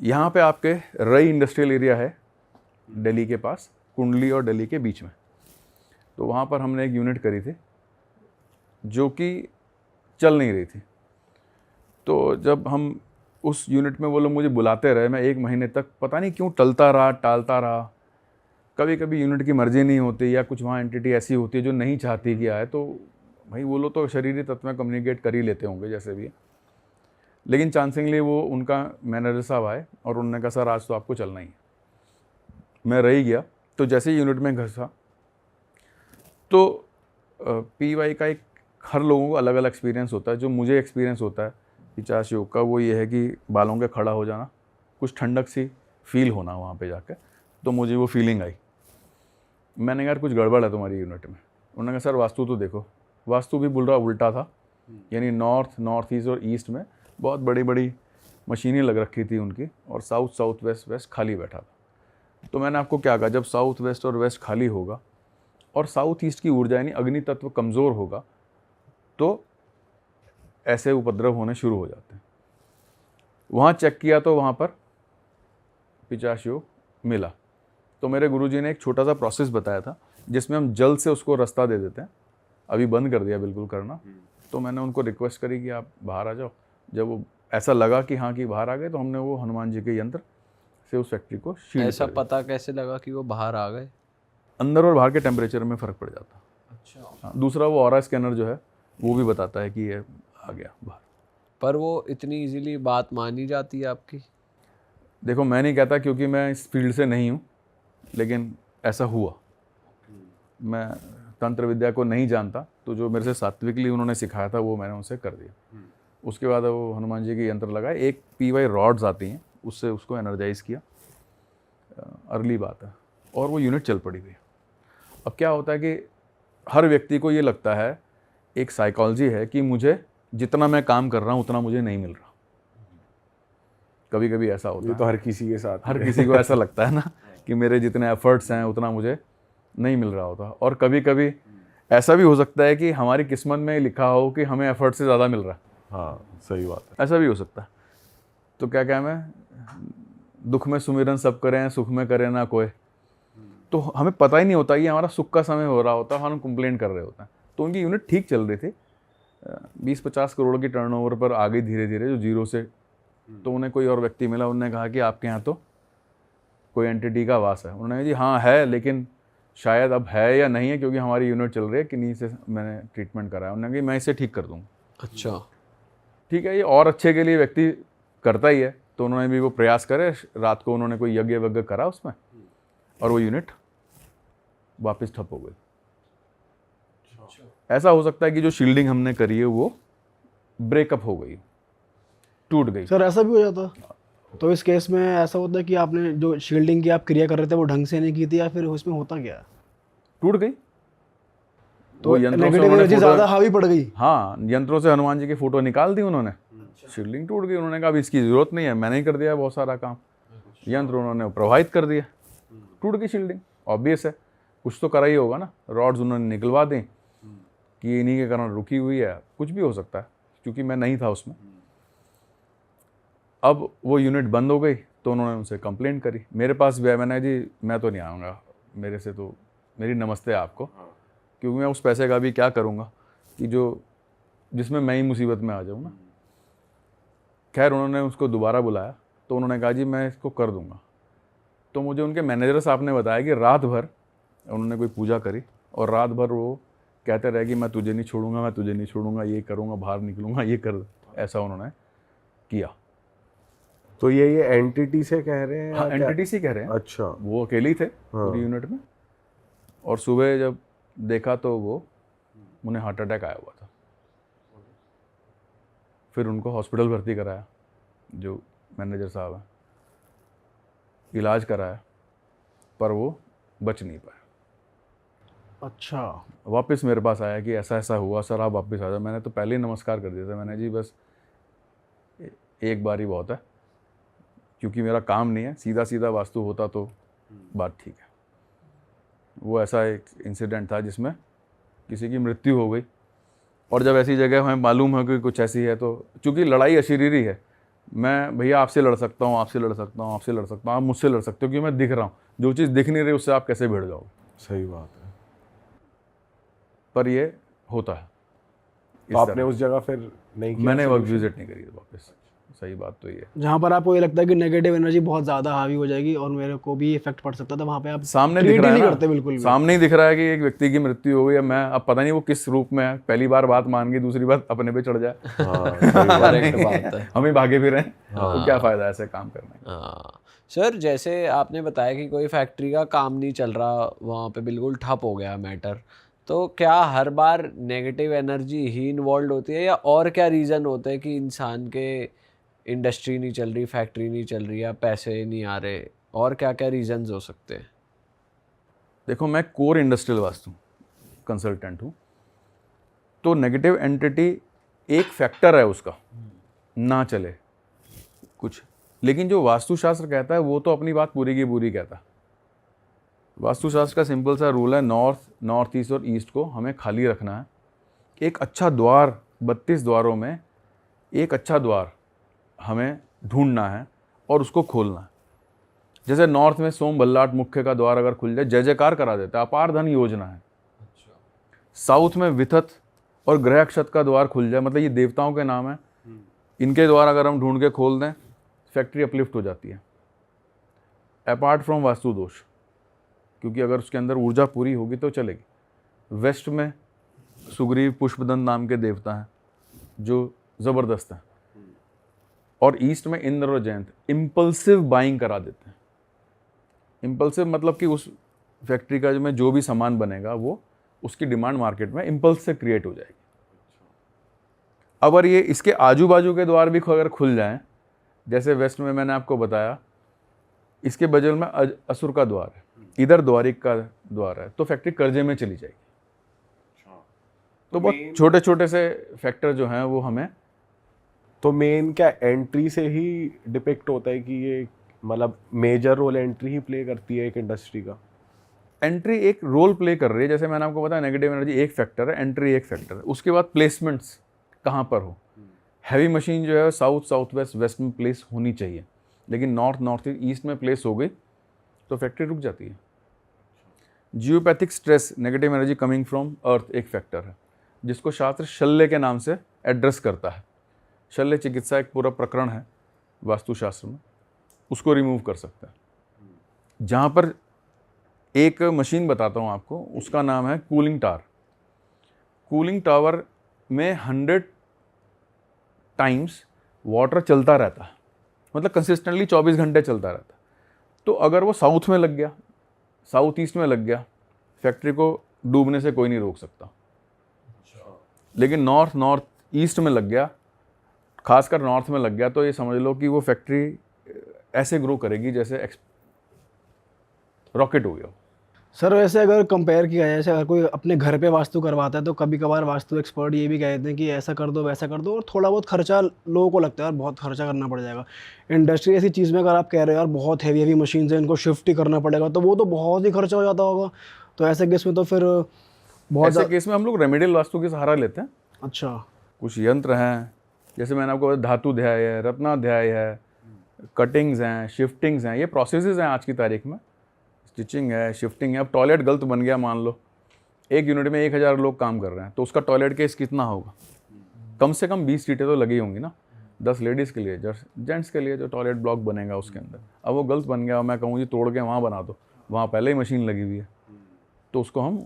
यहाँ पे आपके रई इंडस्ट्रियल एरिया है दिल्ली के पास, कुंडली और दिल्ली के बीच में। तो वहाँ पर हमने एक यूनिट करी थी जो कि चल नहीं रही थी। तो जब हम उस यूनिट में, वो लोग मुझे बुलाते रहे, मैं 1 महीने तक पता नहीं क्यों टलता रहा, टालता रहा। कभी कभी यूनिट की मर्जी नहीं होती या कुछ वहाँ एंटिटी ऐसी होती है जो नहीं चाहती कि आए, तो भाई वो लोग तो शरीरी तत्व में कम्युनिकेट कर ही लेते होंगे जैसे भी है। लेकिन चांसिंगली वो उनका मैनेजर साहब आए और उन्होंने कहा सर आज तो आपको चलना ही है। मैं रह गया। तो जैसे ही यूनिट में घुसा तो PY का एक, हर लोगों को अलग अलग एक्सपीरियंस होता है। जो मुझे एक्सपीरियंस होता है पिचास योग का, वो ये है कि बालों के खड़ा हो जाना, कुछ ठंडक सी फील होना वहाँ पे जाकर। तो मुझे वो फीलिंग आई। मैंने कहा यार कुछ गड़बड़ है तुम्हारी यूनिट में। उन्होंने कहा सर वास्तु तो देखो। वास्तु भी बोल रहा उल्टा था, यानी नॉर्थ ईस्ट और ईस्ट में बहुत बड़ी बड़ी मशीनें लग रखी थी उनकी, और साउथ वेस्ट खाली बैठा था। तो मैंने आपको क्या कहा, जब साउथ वेस्ट और वेस्ट खाली होगा और साउथ ईस्ट की ऊर्जा यानी अग्नि तत्व कमज़ोर होगा तो ऐसे उपद्रव होने शुरू हो जाते हैं। वहाँ चेक किया तो वहाँ पर पिचास योग मिला। तो मेरे गुरुजी ने एक छोटा सा प्रोसेस बताया था जिसमें हम जल्द से उसको रास्ता दे देते हैं। अभी बंद कर दिया बिल्कुल करना। तो मैंने उनको रिक्वेस्ट करी कि आप बाहर आ जाओ। जब वो ऐसा लगा कि हाँ कि बाहर आ गए, तो हमने वो हनुमान जी के यंत्र से उस फैक्ट्री को शील्ड ऐसा कर दिया। पता कैसे लगा कि वो बाहर आ गए? अंदर और बाहर के टेम्परेचर में फ़र्क पड़ जाता। अच्छा। हाँ, दूसरा वो ऑरा स्कैनर जो है वो भी बताता है कि ये आ गया बाहर। पर वो इतनी इजीली बात मानी जाती है आपकी? देखो मैं नहीं कहता क्योंकि मैं इस फील्ड से नहीं हूँ, लेकिन ऐसा हुआ। मैं तंत्र विद्या को नहीं जानता, तो जो मेरे से सात्विकली उन्होंने सिखाया था वो मैंने उनसे कर दिया। उसके बाद वो हनुमान जी के यंत्र लगाए, एक PY रॉड्स आती हैं, उससे उसको एनर्जाइज किया। अर्ली बात है, और वो यूनिट चल पड़ी भैया। अब क्या होता है कि हर व्यक्ति को ये लगता है, एक साइकोलॉजी है कि मुझे जितना मैं काम कर रहा हूँ उतना मुझे नहीं मिल रहा। कभी कभी ऐसा होता है, ये तो हर किसी के साथ, हर किसी को ऐसा लगता है ना कि मेरे जितने एफर्ट्स हैं उतना मुझे नहीं मिल रहा होता। और कभी कभी ऐसा भी हो सकता है कि हमारी किस्मत में लिखा हो कि हमें एफर्ट से ज़्यादा मिल रहा है। हाँ सही बात है। ऐसा भी हो सकता है। तो क्या मैं, दुख में सुमिरन सब करें, सुख में करें ना कोई। तो हमें पता ही नहीं होता, ये हमारा सुख का समय हो रहा होता है, हम कंप्लेन कर रहे होते हैं। तो उनकी यूनिट ठीक चल रही थी, 20-50 करोड़ की टर्नओवर पर आ गई धीरे धीरे, जो जीरो से। तो उन्हें कोई और व्यक्ति मिला, उन्होंने कहा कि आपके यहाँ तो कोई एंटिटी का वास है। उन्होंने कहा जी हाँ है, लेकिन शायद अब है या नहीं है, क्योंकि हमारी यूनिट चल रही है, किन्हीं से मैंने ट्रीटमेंट कराया। उन्होंने कहा मैं इसे ठीक कर दूँगा। अच्छा। ठीक है, ये और अच्छे के लिए व्यक्ति करता ही है, तो उन्होंने भी वो प्रयास करे। रात को उन्होंने कोई यज्ञ वज्ञ करा उसमें, और वो यूनिट वापस ठप हो गई। ऐसा हो सकता है कि जो शील्डिंग हमने करी है वो ब्रेकअप हो गई, टूट गई। सर ऐसा भी हो जाता? तो इस केस में ऐसा होता है कि आपने जो शील्डिंग की आप क्रिया कर रहे थे वो ढंग से नहीं की थी, या फिर उसमें होता क्या? टूट गई। तो वो यंत्रों से नेगेटिव उन्होंने एनर्जी फोटो, ज़्यादा हावी पड़ गई। हाँ, यंत्रों से हनुमान जी की फोटो निकाल दी उन्होंने, शील्डिंग टूट गई। उन्होंने कहा अब इसकी जरूरत नहीं है, मैंने ही कर दिया बहुत सारा काम। यंत्र उन्होंने प्रभावित कर दिया, टूट गई शील्डिंग। ऑब्वियस है, कुछ तो करा ही होगा ना। रॉड्स उन्होंने निकलवा दी कि इन्हीं के कारण रुकी हुई है, कुछ भी हो सकता है, क्योंकि मैं नहीं था उसमें। अब वो यूनिट बंद हो गई, तो उन्होंने उनसे कंप्लेंट करी। मेरे पास भी है, मैंने जी मैं तो नहीं आऊँगा, मेरे से तो, मेरी नमस्ते आपको, क्योंकि मैं उस पैसे का भी क्या करूँगा कि जो जिसमें मैं ही मुसीबत में आ जाऊँ ना। खैर उन्होंने उसको दोबारा बुलाया, तो उन्होंने कहा जी मैं इसको कर दूँगा। तो मुझे उनके मैनेजर साहब ने बताया कि रात भर उन्होंने कोई पूजा करी, और रात भर वो कहते रहे कि मैं तुझे नहीं छोड़ूंगा, मैं तुझे नहीं छोड़ूंगा, ये करूँगा, बाहर निकलूँगा, ये कर। ऐसा उन्होंने किया। तो ये एंटिटी से कह रहे हैं? हाँ, या क्या? एंटिटी से कह रहे हैं। अच्छा। वो अकेले ही थे पूरी यूनिट में, और सुबह जब देखा तो वो उन्हें हार्ट अटैक आया हुआ था। फिर उनको हॉस्पिटल भर्ती कराया, जो मैनेजर साहब हैं, इलाज कराया, पर वो बच नहीं पाया। अच्छा। वापस मेरे पास आया कि ऐसा ऐसा हुआ सर, आप वापस आ जाओ। मैंने तो पहले ही नमस्कार कर दिया था, मैंने जी बस एक बार ही बहुत है, क्योंकि मेरा काम नहीं है। सीधा सीधा वास्तु होता तो बात ठीक है। वो ऐसा एक इंसिडेंट था जिसमें किसी की मृत्यु हो गई, और जब ऐसी जगह हमें मालूम है कि कुछ ऐसी है, तो चूंकि लड़ाई अशरीरी है, मैं भैया आपसे लड़ सकता हूँ, आपसे लड़ सकता हूँ, आपसे लड़ सकता हूँ, आप मुझसे लड़ सकते हो क्योंकि मैं दिख रहा हूँ। जो चीज़ दिख नहीं रही उससे आप कैसे भिड़ जाओगे? सही बात है। पर ये होता है। तो आपने उस जगह फिर नहीं किया? मैंने वर्क विजिट नहीं करी वापस। सही बात तो ये है। जहाँ पर आपको ये लगता है कि नेगेटिव एनर्जी बहुत ज़्यादा हावी हो जाएगी और मेरे को भी इफेक्ट पड़ सकता था, वहाँ पे आप सामने दिख treat रहा ही है नहीं ना, करते बिल्कुल भी। सामने ही दिख रहा है कि एक व्यक्ति की मृत्यु हो गई है। मैं अब पता नहीं वो किस रूप में है, पहली बार बात मान गई, दूसरी बार अपने पे चढ़ जाए। हाँ, सही बात है। करेक्ट बात है। हम ही भागे भी रहे, तो क्या फायदा ऐसे काम करने का? हाँ सर, जैसे आपने बताया कि कोई फैक्ट्री का काम नहीं चल रहा, वहाँ पे बिल्कुल ठप हो गया मैटर, तो क्या हर बार नेगेटिव एनर्जी ही इन्वॉल्व होती है या और क्या रीज़न होते हैं कि इंसान के इंडस्ट्री नहीं चल रही, फैक्ट्री नहीं चल रही या पैसे नहीं आ रहे, और क्या क्या रीजंस हो सकते हैं? देखो, मैं कोर इंडस्ट्रियल वास्तु कंसल्टेंट हूँ, तो नेगेटिव एंटिटी एक फैक्टर है उसका, ना चले कुछ, लेकिन जो वास्तुशास्त्र कहता है वो तो अपनी बात पूरी की पूरी कहता है। वास्तुशास्त्र का सिंपल सा रूल है, नॉर्थ ईस्ट और ईस्ट को हमें खाली रखना है। एक अच्छा द्वार, 32 द्वारों में एक अच्छा द्वार हमें ढूंढना है और उसको खोलना है। जैसे नॉर्थ में सोम बल्लाट मुख्य का द्वार अगर खुल जाए, जय जयकार करा देता है, अपार धन योजना है। साउथ में विथत और ग्रह अक्षत का द्वार खुल जाए, मतलब ये देवताओं के नाम है, इनके द्वार अगर हम ढूंढ के खोल दें, फैक्ट्री अपलिफ्ट हो जाती है, अपार्ट फ्रॉम वास्तु दोष, क्योंकि अगर उसके अंदर ऊर्जा पूरी होगी तो चलेगी। वेस्ट में सुग्रीव पुष्पदंत नाम के देवता हैं जो ज़बरदस्त हैं, और ईस्ट में इंद्र और जयंत इम्पल्सिव बाइंग करा देते हैं। इम्पल्सिव मतलब कि उस फैक्ट्री का जो भी सामान बनेगा वो उसकी डिमांड मार्केट में इम्पल्स से क्रिएट हो जाएगी। अगर ये इसके आजू बाजू के द्वार भी अगर खुल जाएं, जैसे वेस्ट में मैंने आपको बताया, इसके बगल में असुर का द्वार है, इधर द्वारिक का द्वार है, तो फैक्ट्री कर्जे में चली जाएगी। तो बहुत छोटे छोटे से फैक्टर जो हैं वो हमें, तो मेन क्या एंट्री से ही डिपिक्ट होता है कि ये मतलब मेजर रोल एंट्री ही प्ले करती है एक इंडस्ट्री का? एंट्री एक रोल प्ले कर रही है। जैसे मैंने आपको बताया, नेगेटिव एनर्जी एक फैक्टर है, एंट्री एक फैक्टर है। उसके बाद प्लेसमेंट्स कहाँ पर हो। हैवी मशीन जो है साउथ साउथ वेस्ट वेस्ट में प्लेस होनी चाहिए, लेकिन नॉर्थ ईस्ट में प्लेस हो गई तो फैक्ट्री रुक जाती है। Geopathic stress, negative energy coming from earth एक फैक्टर है, जिसको शास्त्र शल्य के नाम से एड्रेस करता है। शल्य चिकित्सा एक पूरा प्रकरण है वास्तुशास्त्र में, उसको रिमूव कर सकता है। जहाँ पर एक मशीन बताता हूँ आपको, उसका नाम है कूलिंग टावर। कूलिंग टावर में 100 टाइम्स वाटर चलता रहता है, मतलब कंसिस्टेंटली 24 घंटे चलता रहता है। तो अगर वो साउथ में लग गया, साउथ ईस्ट में लग गया, फैक्ट्री को डूबने से कोई नहीं रोक सकता। लेकिन नॉर्थ ईस्ट में लग गया, खासकर नॉर्थ में लग गया, तो ये समझ लो कि वो फैक्ट्री ऐसे ग्रो करेगी जैसे रॉकेट हो गया। सर वैसे अगर कंपेयर किया जाए, जैसे अगर कोई अपने घर पे वास्तु करवाता है तो कभी कभार वास्तु एक्सपर्ट ये भी कहते हैं कि ऐसा कर दो वैसा कर दो, और थोड़ा बहुत खर्चा लोगों को लगता है और बहुत खर्चा करना पड़ जाएगा। इंडस्ट्री ऐसी चीज़ में अगर आप कह रहे हो यार बहुत हैवी मशीन है, इनको शिफ्ट ही करना पड़ेगा, तो वो तो बहुत ही खर्चा हो जाता होगा। तो ऐसे केस में तो फिर बहुत ऐसे केस में हम लोग रेमेडियल वास्तु के सहारा लेते हैं। अच्छा, कुछ यंत्र हैं, जैसे मैंने आपको बताया, धातुध्याय है, रत्नाध्याय है, कटिंग्स हैं, शिफ्टिंग्स हैं, ये प्रोसेसेस हैं आज की तारीख में। स्टिचिंग है, शिफ्टिंग है। अब टॉयलेट गलत बन गया, मान लो एक यूनिट में 1000 लोग काम कर रहे हैं, तो उसका टॉयलेट केस कितना होगा? कम से कम 20 सीटें तो लगी होंगी ना, 10 लेडीज़ के लिए, जेंट्स के लिए जो टॉयलेट ब्लॉक बनेगा उसके अंदर। अब वो गलत बन गया, मैं कहूँ जी तोड़ के वहाँ बना दो, वहाँ पहले ही मशीन लगी हुई है, तो उसको हम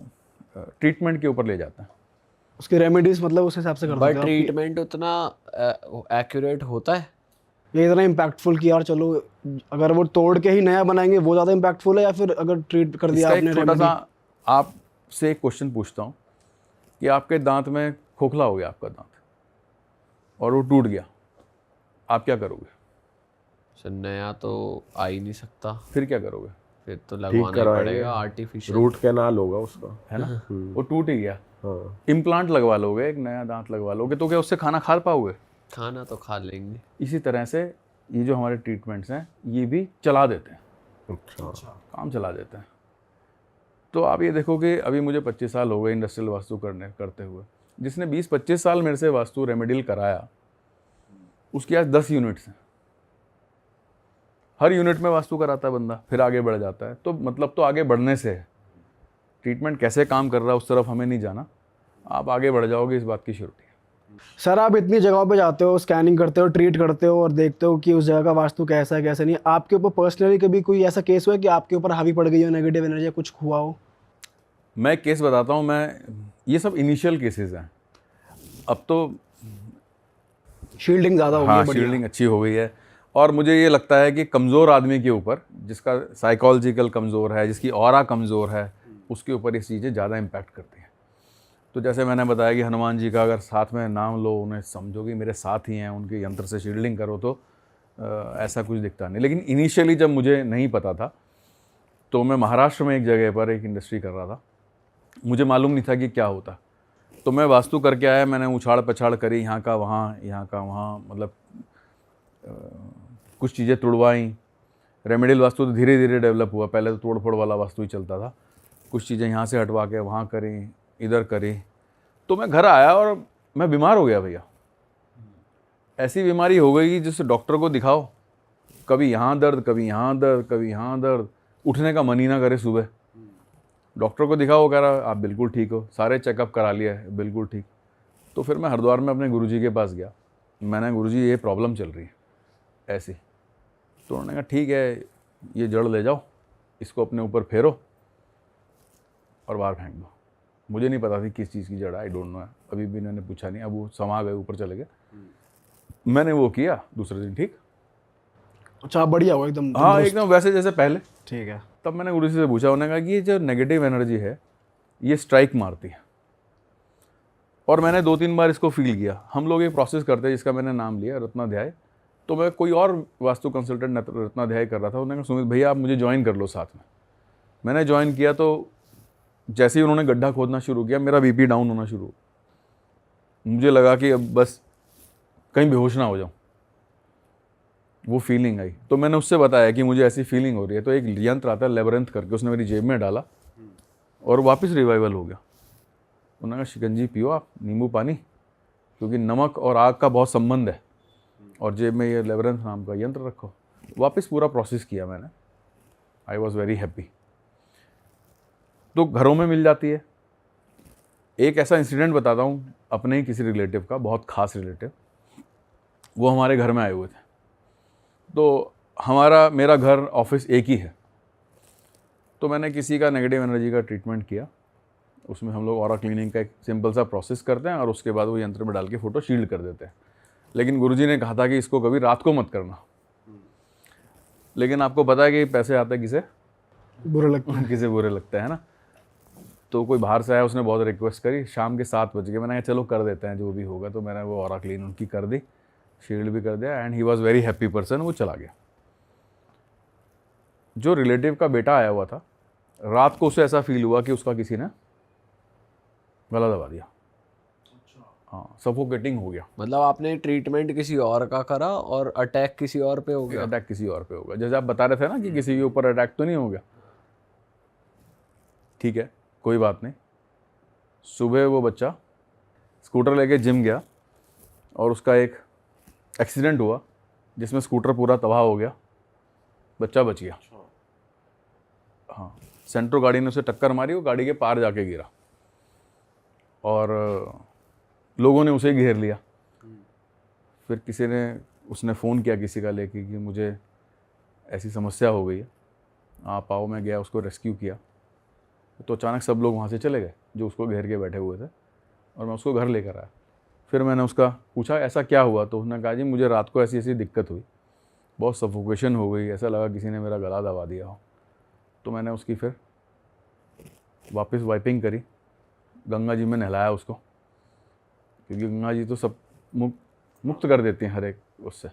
ट्रीटमेंट के ऊपर ले जाते हैं। उसके रेमेडीज मतलब उस हिसाब से करते बट ट्रीटमेंट उतना एक्यूरेट होता है? ये इतना इम्पैक्टफुल कि यार चलो अगर वो तोड़ के ही नया बनाएंगे वो ज़्यादा इम्पैक्टफुल है, या फिर अगर ट्रीट कर दिया इसका आपने एक छोटा सा आपसे एक क्वेश्चन पूछता हूँ कि आपके दांत में खोखला हो गया आपका दांत और वो टूट गया, आप क्या करोगे? सर नया तो आ ही नहीं सकता, फिर क्या करोगे? फिर तो लगवाना ही पड़ेगा आर्टिफिशियल। रूट कैनाल होगा उसका, है ना? वो टूट ही गया, हाँ। इम्प्लांट लगवा लोगे, एक नया दांत लगवा लोगे, तो क्या उससे खाना खा पाओगे? खाना तो खा लेंगे। इसी तरह से ये जो हमारे ट्रीटमेंट्स हैं ये भी चला देते हैं, अच्छा। काम चला देते हैं। तो आप ये देखो कि अभी मुझे 25 साल हो गए इंडस्ट्रियल वास्तु करते हुए। जिसने 20-25 साल मेरे से वास्तु रेमेडियल कराया, उसकी आज 10 यूनिट्स हैं। हर यूनिट में वास्तु कराता है बंदा, फिर आगे बढ़ जाता है। तो मतलब तो आगे बढ़ने से है, ट्रीटमेंट कैसे काम कर रहा है उस तरफ हमें नहीं जाना, आप आगे बढ़ जाओगे, इस बात की श्योरिटी है। सर आप इतनी जगहों पे जाते हो, स्कैनिंग करते हो, ट्रीट करते हो और देखते हो कि उस जगह का वास्तु कैसा है कैसा नहीं, आपके ऊपर पर्सनली कभी कोई ऐसा केस हुआ है कि आपके ऊपर हावी पड़ गई हो नेगेटिव एनर्जी, कुछ हुआ हो? मैं एक केस बताता हूँ, ये सब इनिशियल केसेस हैं, अब तो शील्डिंग ज़्यादा हो गई है, हाँ बढ़िया। शील्डिंग अच्छी हो गई है। और मुझे ये लगता है कि कमज़ोर आदमी के ऊपर, जिसका साइकोलॉजिकल कमज़ोर है, जिसकी ऑरा कमज़ोर है, उसके ऊपर ये चीज़ें ज़्यादा इम्पैक्ट करती हैं। तो जैसे मैंने बताया कि हनुमान जी का अगर साथ में नाम लो, उन्हें समझो कि मेरे साथ ही हैं, उनके यंत्र से शील्डिंग करो, तो ऐसा कुछ दिखता नहीं। लेकिन इनिशियली जब मुझे नहीं पता था, तो मैं महाराष्ट्र में एक जगह पर एक इंडस्ट्री कर रहा था, मुझे मालूम नहीं था कि क्या होता। तो मैं वास्तु करके आया, मैंने उछाड़ पछाड़ करी, यहाँ का वहाँ, यहाँ का वहाँ, मतलब कुछ चीज़ें तुड़वाई। रेमेडियल वास्तु तो धीरे धीरे डेवलप हुआ, पहले तो तोड़ फोड़ वाला वास्तु ही चलता था। कुछ चीज़ें यहाँ से हटवा के वहाँ करी, इधर करी। तो मैं घर आया और मैं बीमार हो गया भैया। ऐसी बीमारी हो गई कि जिससे डॉक्टर को दिखाओ, कभी यहाँ दर्द, कभी यहाँ दर्द, कभी यहाँ दर्द, उठने का मन ही ना करे सुबह। डॉक्टर को दिखाओ, कह रहा आप बिल्कुल ठीक हो, सारे चेकअप करा लिया है, बिल्कुल ठीक। तो फिर मैं हरिद्वार में अपने गुरुजी के पास गया, मैंने गुरुजी ये प्रॉब्लम चल रही है ऐसी। तो उन्होंने कहा ठीक है, ये जड़ ले जाओ, इसको अपने ऊपर फेरो और बाहर फेंक दो। मुझे नहीं पता थी किस चीज़ की जड़ है, आई डोंट नो है, अभी भी इन्होंने पूछा नहीं। अब वो समा गए, ऊपर चले गए। मैंने वो किया, दूसरे दिन ठीक। अच्छा बढ़िया हो एकदम? हाँ एकदम वैसे जैसे पहले। ठीक है। तब मैंने गुरुजी से पूछा, उन्होंने कहा कि ये जो नेगेटिव एनर्जी है ये स्ट्राइक मारती है। और मैंने 2-3 बार इसको फील किया। हम लोग एक प्रोसेस करते हैं जिसका मैंने नाम लिया रत्नाध्याय। तो मैं कोई और वास्तु कंसल्टेंट रत्नाध्याय कर रहा था, उन्होंने कहा सुमित भैया आप मुझे ज्वाइन कर लो साथ में। मैंने ज्वाइन किया तो जैसे ही उन्होंने गड्ढा खोदना शुरू किया, मेरा बीपी डाउन होना शुरू। मुझे लगा कि अब बस कहीं बेहोश ना हो जाऊँ, वो फीलिंग आई। तो मैंने उससे बताया कि मुझे ऐसी फीलिंग हो रही है। तो एक यंत्र आता है लेबरेंथ करके, उसने मेरी जेब में डाला और वापस रिवाइवल हो गया। उन्होंने कहा शिकंजी पियो आप, नींबू पानी, क्योंकि नमक और आग का बहुत संबंध है, और जेब में ये लेबरेंथ नाम का यंत्र रखो। वापस पूरा प्रोसेस किया मैंने, आई वॉज वेरी हैप्पी। तो घरों में मिल जाती है। एक ऐसा इंसिडेंट बताता हूँ अपने ही किसी रिलेटिव का, बहुत खास रिलेटिव। वो हमारे घर में आए हुए थे। तो मेरा घर ऑफिस एक ही है। तो मैंने किसी का नेगेटिव एनर्जी का ट्रीटमेंट किया। उसमें हम लोग ऑरा क्लीनिंग का एक सिंपल सा प्रोसेस करते हैं और उसके बाद वो यंत्र में डाल के फ़ोटो शील्ड कर देते हैं। लेकिन गुरुजी ने कहा था कि इसको कभी रात को मत करना। लेकिन आपको पता है कि पैसे आते किसे बुरा लगता है। किसे बुरे लगते हैं ना। तो कोई बाहर से आया, उसने बहुत रिक्वेस्ट करी, शाम के 7 बज गए। मैंने कहा चलो कर देते हैं जो भी होगा। तो मैंने वो ऑरा क्लीन उनकी कर दी, शील्ड भी कर दिया, and he was very happy person. वो चला गया। जो रिलेटिव का बेटा आया हुआ था, रात को उसे ऐसा फील हुआ कि उसका किसी ने गला दबा दिया। हाँ, सफोकेटिंग हो गया। मतलब आपने ट्रीटमेंट किसी और का करा और अटैक किसी और पे हो गया? अटैक किसी और पे होगा। जैसे आप बता रहे थे ना कि किसी के ऊपर अटैक तो नहीं हो गया। ठीक है, कोई बात नहीं। सुबह वो बच्चा स्कूटर लेके जिम गया और उसका एक एक्सीडेंट हुआ जिसमें स्कूटर पूरा तबाह हो गया। बच्चा बच गया। हाँ, सेंट्रो गाड़ी ने उसे टक्कर मारी, वो गाड़ी के पार जाके गिरा और लोगों ने उसे घेर लिया। फिर उसने फ़ोन किया किसी का लेके कि मुझे ऐसी समस्या हो गई है, आप आओ। मैं गया, उसको रेस्क्यू किया। तो अचानक सब लोग वहाँ से चले गए जो उसको घेर के बैठे हुए थे, और मैं उसको घर लेकर आया। फिर मैंने उसका पूछा ऐसा क्या हुआ, तो उसने कहा जी मुझे रात को ऐसी ऐसी दिक्कत हुई, बहुत सफोकेशन हो गई, ऐसा लगा किसी ने मेरा गला दबा दिया हो। तो मैंने उसकी फिर वापस वाइपिंग करी, गंगा जी में नहलाया उसको, क्योंकि गंगा जी तो सब मुक्त कर देती हैं हर एक उससे,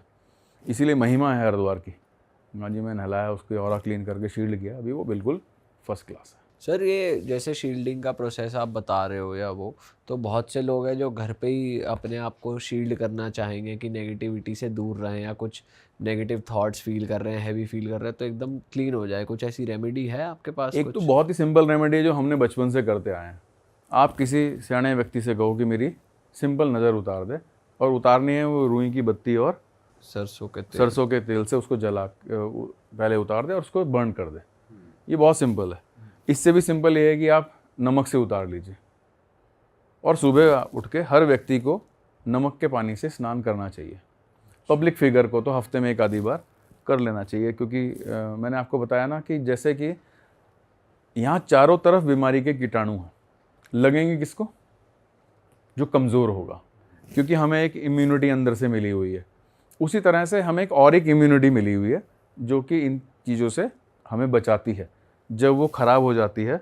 इसीलिए महिमा है हरिद्वार की। गंगा जी में नहलाया, उसकी ऑरा क्लीन करके शील्ड किया, अभी वो बिल्कुल फर्स्ट क्लास है। सर ये जैसे शील्डिंग का प्रोसेस आप बता रहे हो या वो, तो बहुत से लोग हैं जो घर पे ही अपने आप को शील्ड करना चाहेंगे कि नेगेटिविटी से दूर रहें, या कुछ नेगेटिव थॉट्स फील कर रहे हैं, हैवी फील कर रहे हैं, तो एकदम क्लीन हो जाए। कुछ ऐसी रेमेडी है आपके पास? एक कुछ तो बहुत ही सिंपल रेमेडी है जो हमने बचपन से करते आए हैं। आप किसी सियाने व्यक्ति से कहो कि मेरी सिंपल नज़र उतार दे, और उतारनी है वो रुई की बत्ती और सरसों के तेल से उसको जला पहले उतार दे और उसको बर्न कर दे। ये बहुत सिंपल है। इससे भी सिंपल ये है कि आप नमक से उतार लीजिए, और सुबह उठ के हर व्यक्ति को नमक के पानी से स्नान करना चाहिए। पब्लिक फिगर को तो हफ्ते में एक आधी बार कर लेना चाहिए, क्योंकि मैंने आपको बताया ना कि जैसे कि यहाँ चारों तरफ बीमारी के कीटाणु हैं, लगेंगे किसको? जो कमज़ोर होगा, क्योंकि हमें एक इम्यूनिटी अंदर से मिली हुई है। उसी तरह से हमें एक और एक इम्यूनिटी मिली हुई है जो कि इन चीज़ों से हमें बचाती है। जब वो ख़राब हो जाती है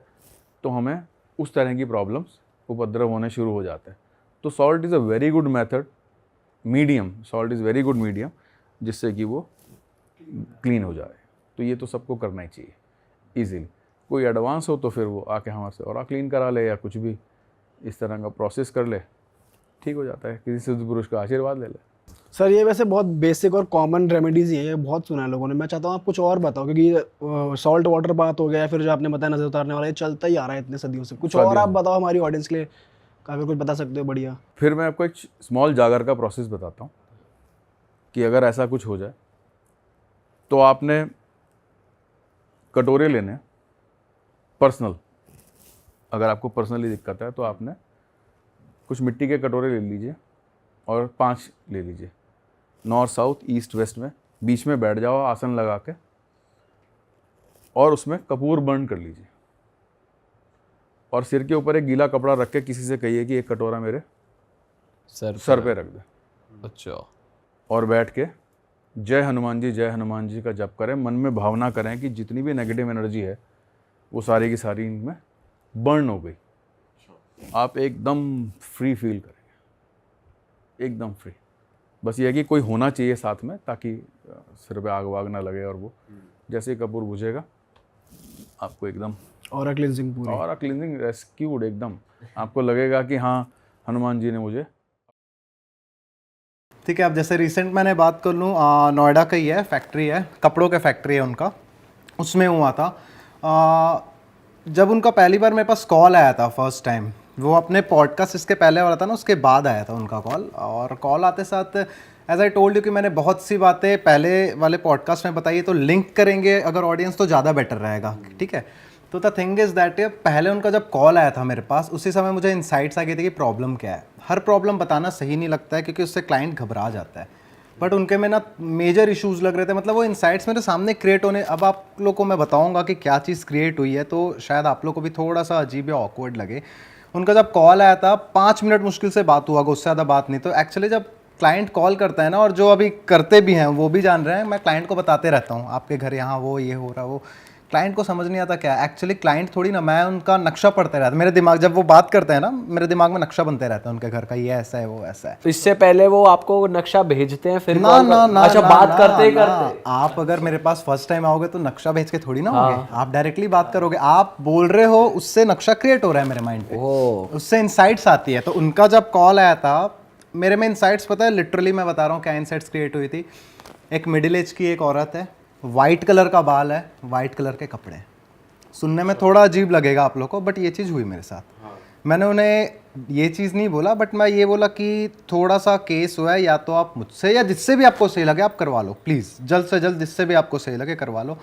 तो हमें उस तरह की प्रॉब्लम्स, उपद्रव होने शुरू हो जाते हैं। तो salt is a very good method, medium, salt is very good medium, जिससे कि वो क्लीन हो जाए। तो ये तो सबको करना ही चाहिए ईजीली। कोई एडवांस हो तो फिर वो आके हमारे से और क्लीन करा ले, या कुछ भी इस तरह का प्रोसेस कर ले, ठीक हो जाता है। किसी सिद्ध पुरुष का आशीर्वाद ले ले। सर ये वैसे बहुत बेसिक और कॉमन रेमेडीज़ ही है, ये बहुत सुना है लोगों ने। मैं चाहता हूँ आप कुछ और बताओ, क्योंकि सॉल्ट वाटर बात हो गया, फिर जो आपने बताया नज़र उतारने वाला, ये चलता ही आ रहा है इतने सदियों से। कुछ और आप बताओ हमारी ऑडियंस के लिए, अगर कुछ बता सकते हो बढ़िया। फिर मैं आपको एक स्मॉल जागर का प्रोसेस बताता हूँ कि अगर ऐसा कुछ हो जाए तो आपने कटोरे लेने पर्सनल। अगर आपको पर्सनली दिक्कत है तो आपने कुछ मिट्टी के कटोरे ले लीजिए और 5 ले लीजिए, नॉर्थ साउथ ईस्ट वेस्ट में। बीच में बैठ जाओ आसन लगा के, और उसमें कपूर बर्न कर लीजिए, और सिर के ऊपर एक गीला कपड़ा रख के किसी से कहिए कि एक कटोरा मेरे सर पे रख दे। अच्छा। और बैठ के जय हनुमान जी का जप करें। मन में भावना करें कि जितनी भी नेगेटिव एनर्जी है वो सारी की सारी इनमें बर्न हो गई। आप एकदम फ्री फील करेंगे, एकदम फ्री। बस ये है कि कोई होना चाहिए साथ में, ताकि सिर पे आग वाग ना लगे, और वो जैसे ही कपूर बुझेगा आपको एकदम और क्लींजिंग पूरी, और क्लींजिंग रेस्क्यूड एकदम। आपको लगेगा कि हाँ हनुमान जी ने मुझे। ठीक है, अब जैसे रिसेंट मैंने बात कर लूँ, नोएडा का ही है, फैक्ट्री है, कपड़ों के फैक्ट्री है उनका, उसमें हुआ था। जब उनका पहली बार मेरे पास कॉल आया था फर्स्ट टाइम, वो अपने पॉडकास्ट इसके पहले वाला था ना, उसके बाद आया था उनका कॉल। और कॉल आते साथ एज आई टोल्ड यू कि मैंने बहुत सी बातें पहले वाले पॉडकास्ट में बताई, तो लिंक करेंगे अगर ऑडियंस तो ज़्यादा बेटर रहेगा, ठीक है। तो द थिंग इज़ दैट पहले उनका जब कॉल आया था मेरे पास, उसी समय मुझे इंसाइट्स आ गए थे कि प्रॉब्लम क्या है। हर प्रॉब्लम बताना सही नहीं लगता है, क्योंकि उससे क्लाइंट घबरा जाता है, बट उनके में ना मेजर इश्यूज़ लग रहे थे। मतलब वो इंसाइट्स मेरे सामने क्रिएट होने, अब आप लोग को मैं बताऊंगा कि क्या चीज़ क्रिएट हुई है, तो शायद आप लोग को भी थोड़ा सा अजीब या ऑकवर्ड लगे। उनका जब कॉल आया था 5 मिनट मुश्किल से बात हुआ, उससे ज़्यादा बात नहीं। तो एक्चुअली जब क्लाइंट कॉल करता है ना, और जो अभी करते भी हैं वो भी जान रहे हैं, मैं क्लाइंट को बताते रहता हूँ आपके घर यहाँ वो ये हो रहा, वो क्लाइंट को समझ नहीं आता क्या एक्चुअली। क्लाइंट थोड़ी ना, मैं उनका नक्शा पढ़ते रहता, मेरे दिमाग जब वो बात करते हैं ना, मेरे दिमाग में नक्शा बनते रहता है उनके घर का, ये ऐसा है वो ऐसा है। इससे पहले वो आपको नक्शा भेजते हैं, फिर ना कॉल ना ना अच्छा ना, बात ना, करते ही ना, करते। आप अगर मेरे पास फर्स्ट टाइम आओगे तो नक्शा भेज के थोड़ी ना होगे, आप डायरेक्टली बात करोगे। आप बोल रहे हो, उससे नक्शा क्रिएट हो रहा है मेरे माइंड पे, उससे इंसाइट्स आती है। तो उनका जब कॉल आया था, मेरे में इंसाइट्स, पता है लिटरली मैं बता रहा हूँ क्या इंसाइट्स क्रिएट हुई थी। एक मिडिल एज की एक औरत है, वाइट कलर का बाल है, वाइट कलर के कपड़े। सुनने में थोड़ा अजीब लगेगा आप लोग को, बट ये चीज़ हुई मेरे साथ। मैंने उन्हें ये चीज़ नहीं बोला, बट मैं ये बोला कि थोड़ा सा केस हुआ है, या तो आप मुझसे या जिससे भी आपको सही लगे आप करवा लो प्लीज़, जल्द से जल्द जिससे भी आपको सही लगे करवा लो।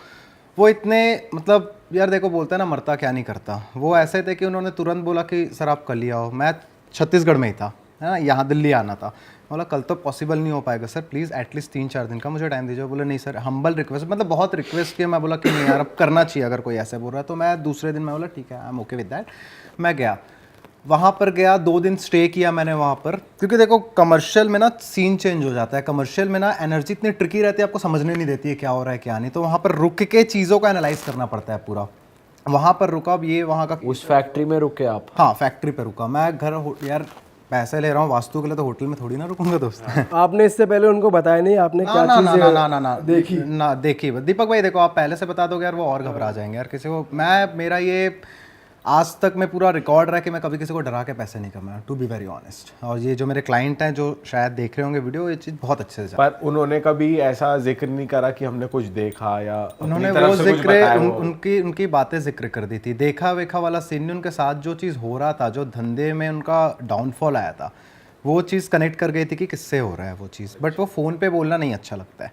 वो इतने, मतलब यार देखो बोलते हैं ना, मरता क्या नहीं करता। वो ऐसे थे कि उन्होंने तुरंत बोला कि सर आप कल ही आओ। मैं छत्तीसगढ़ में ही था, है ना, यहाँ दिल्ली आना था। बोला कल तो पॉसिबल नहीं हो पाएगा सर, प्लीज़ एटलीस्ट 3-4 दिन का मुझे टाइम दीजिए। बोले नहीं सर, हम्बल रिक्वेस्ट, मतलब बहुत रिक्वेस्ट किया। मैं बोला कि नहीं यार अब करना चाहिए, अगर कोई ऐसे बोल रहा है। तो मैं दूसरे दिन मैं बोला ठीक है, I am okay with that. मैं गया, वहाँ पर गया, 2 दिन स्टे किया मैंने वहाँ पर। क्योंकि देखो कमर्शियल में ना सीन चेंज हो जाता है, कमर्शियल में ना एनर्जी इतनी ट्रिकी रहती है, आपको समझने नहीं देती है क्या हो रहा है क्या नहीं। तो वहाँ पर रुक के चीज़ों का एनालाइज करना पड़ता है पूरा। वहाँ पर रुका, अब ये वहाँ का, उस फैक्ट्री में रुके आप? हाँ फैक्ट्री पे रुका मैं। घर यार पैसे ले रहा हूँ वास्तु के लिए, तो होटल में थोड़ी ना रुकूंगा दोस्त। आपने इससे पहले उनको बताया नहीं, आपने क्या चीज़ देखी ना देखी। दीपक भाई देखो, आप पहले से बता दोगे यार वो और घबरा जाएंगे यार किसी को। मेरा ये आज तक मैं पूरा रिकॉर्ड रहा कि मैं कभी किसी को डरा के पैसे नहीं कमाया, टू बी वेरी ऑनेस्ट। और ये जो मेरे क्लाइंट हैं जो शायद देख रहे होंगे वीडियो, ये चीज़ बहुत अच्छे से पर उन्होंने कभी ऐसा जिक्र नहीं करा कि हमने कुछ देखा, या उन्होंने वो जिक्र उनकी बातें जिक्र कर दी थी। देखा वेखा वाला सीन नहीं उनके साथ। जो चीज़ हो रहा था, जो धंधे में उनका डाउनफॉल आया था, वो चीज़ कनेक्ट कर गई थी कि किससे हो रहा है वो चीज़, बट वो फ़ोन पे बोलना नहीं अच्छा लगता है।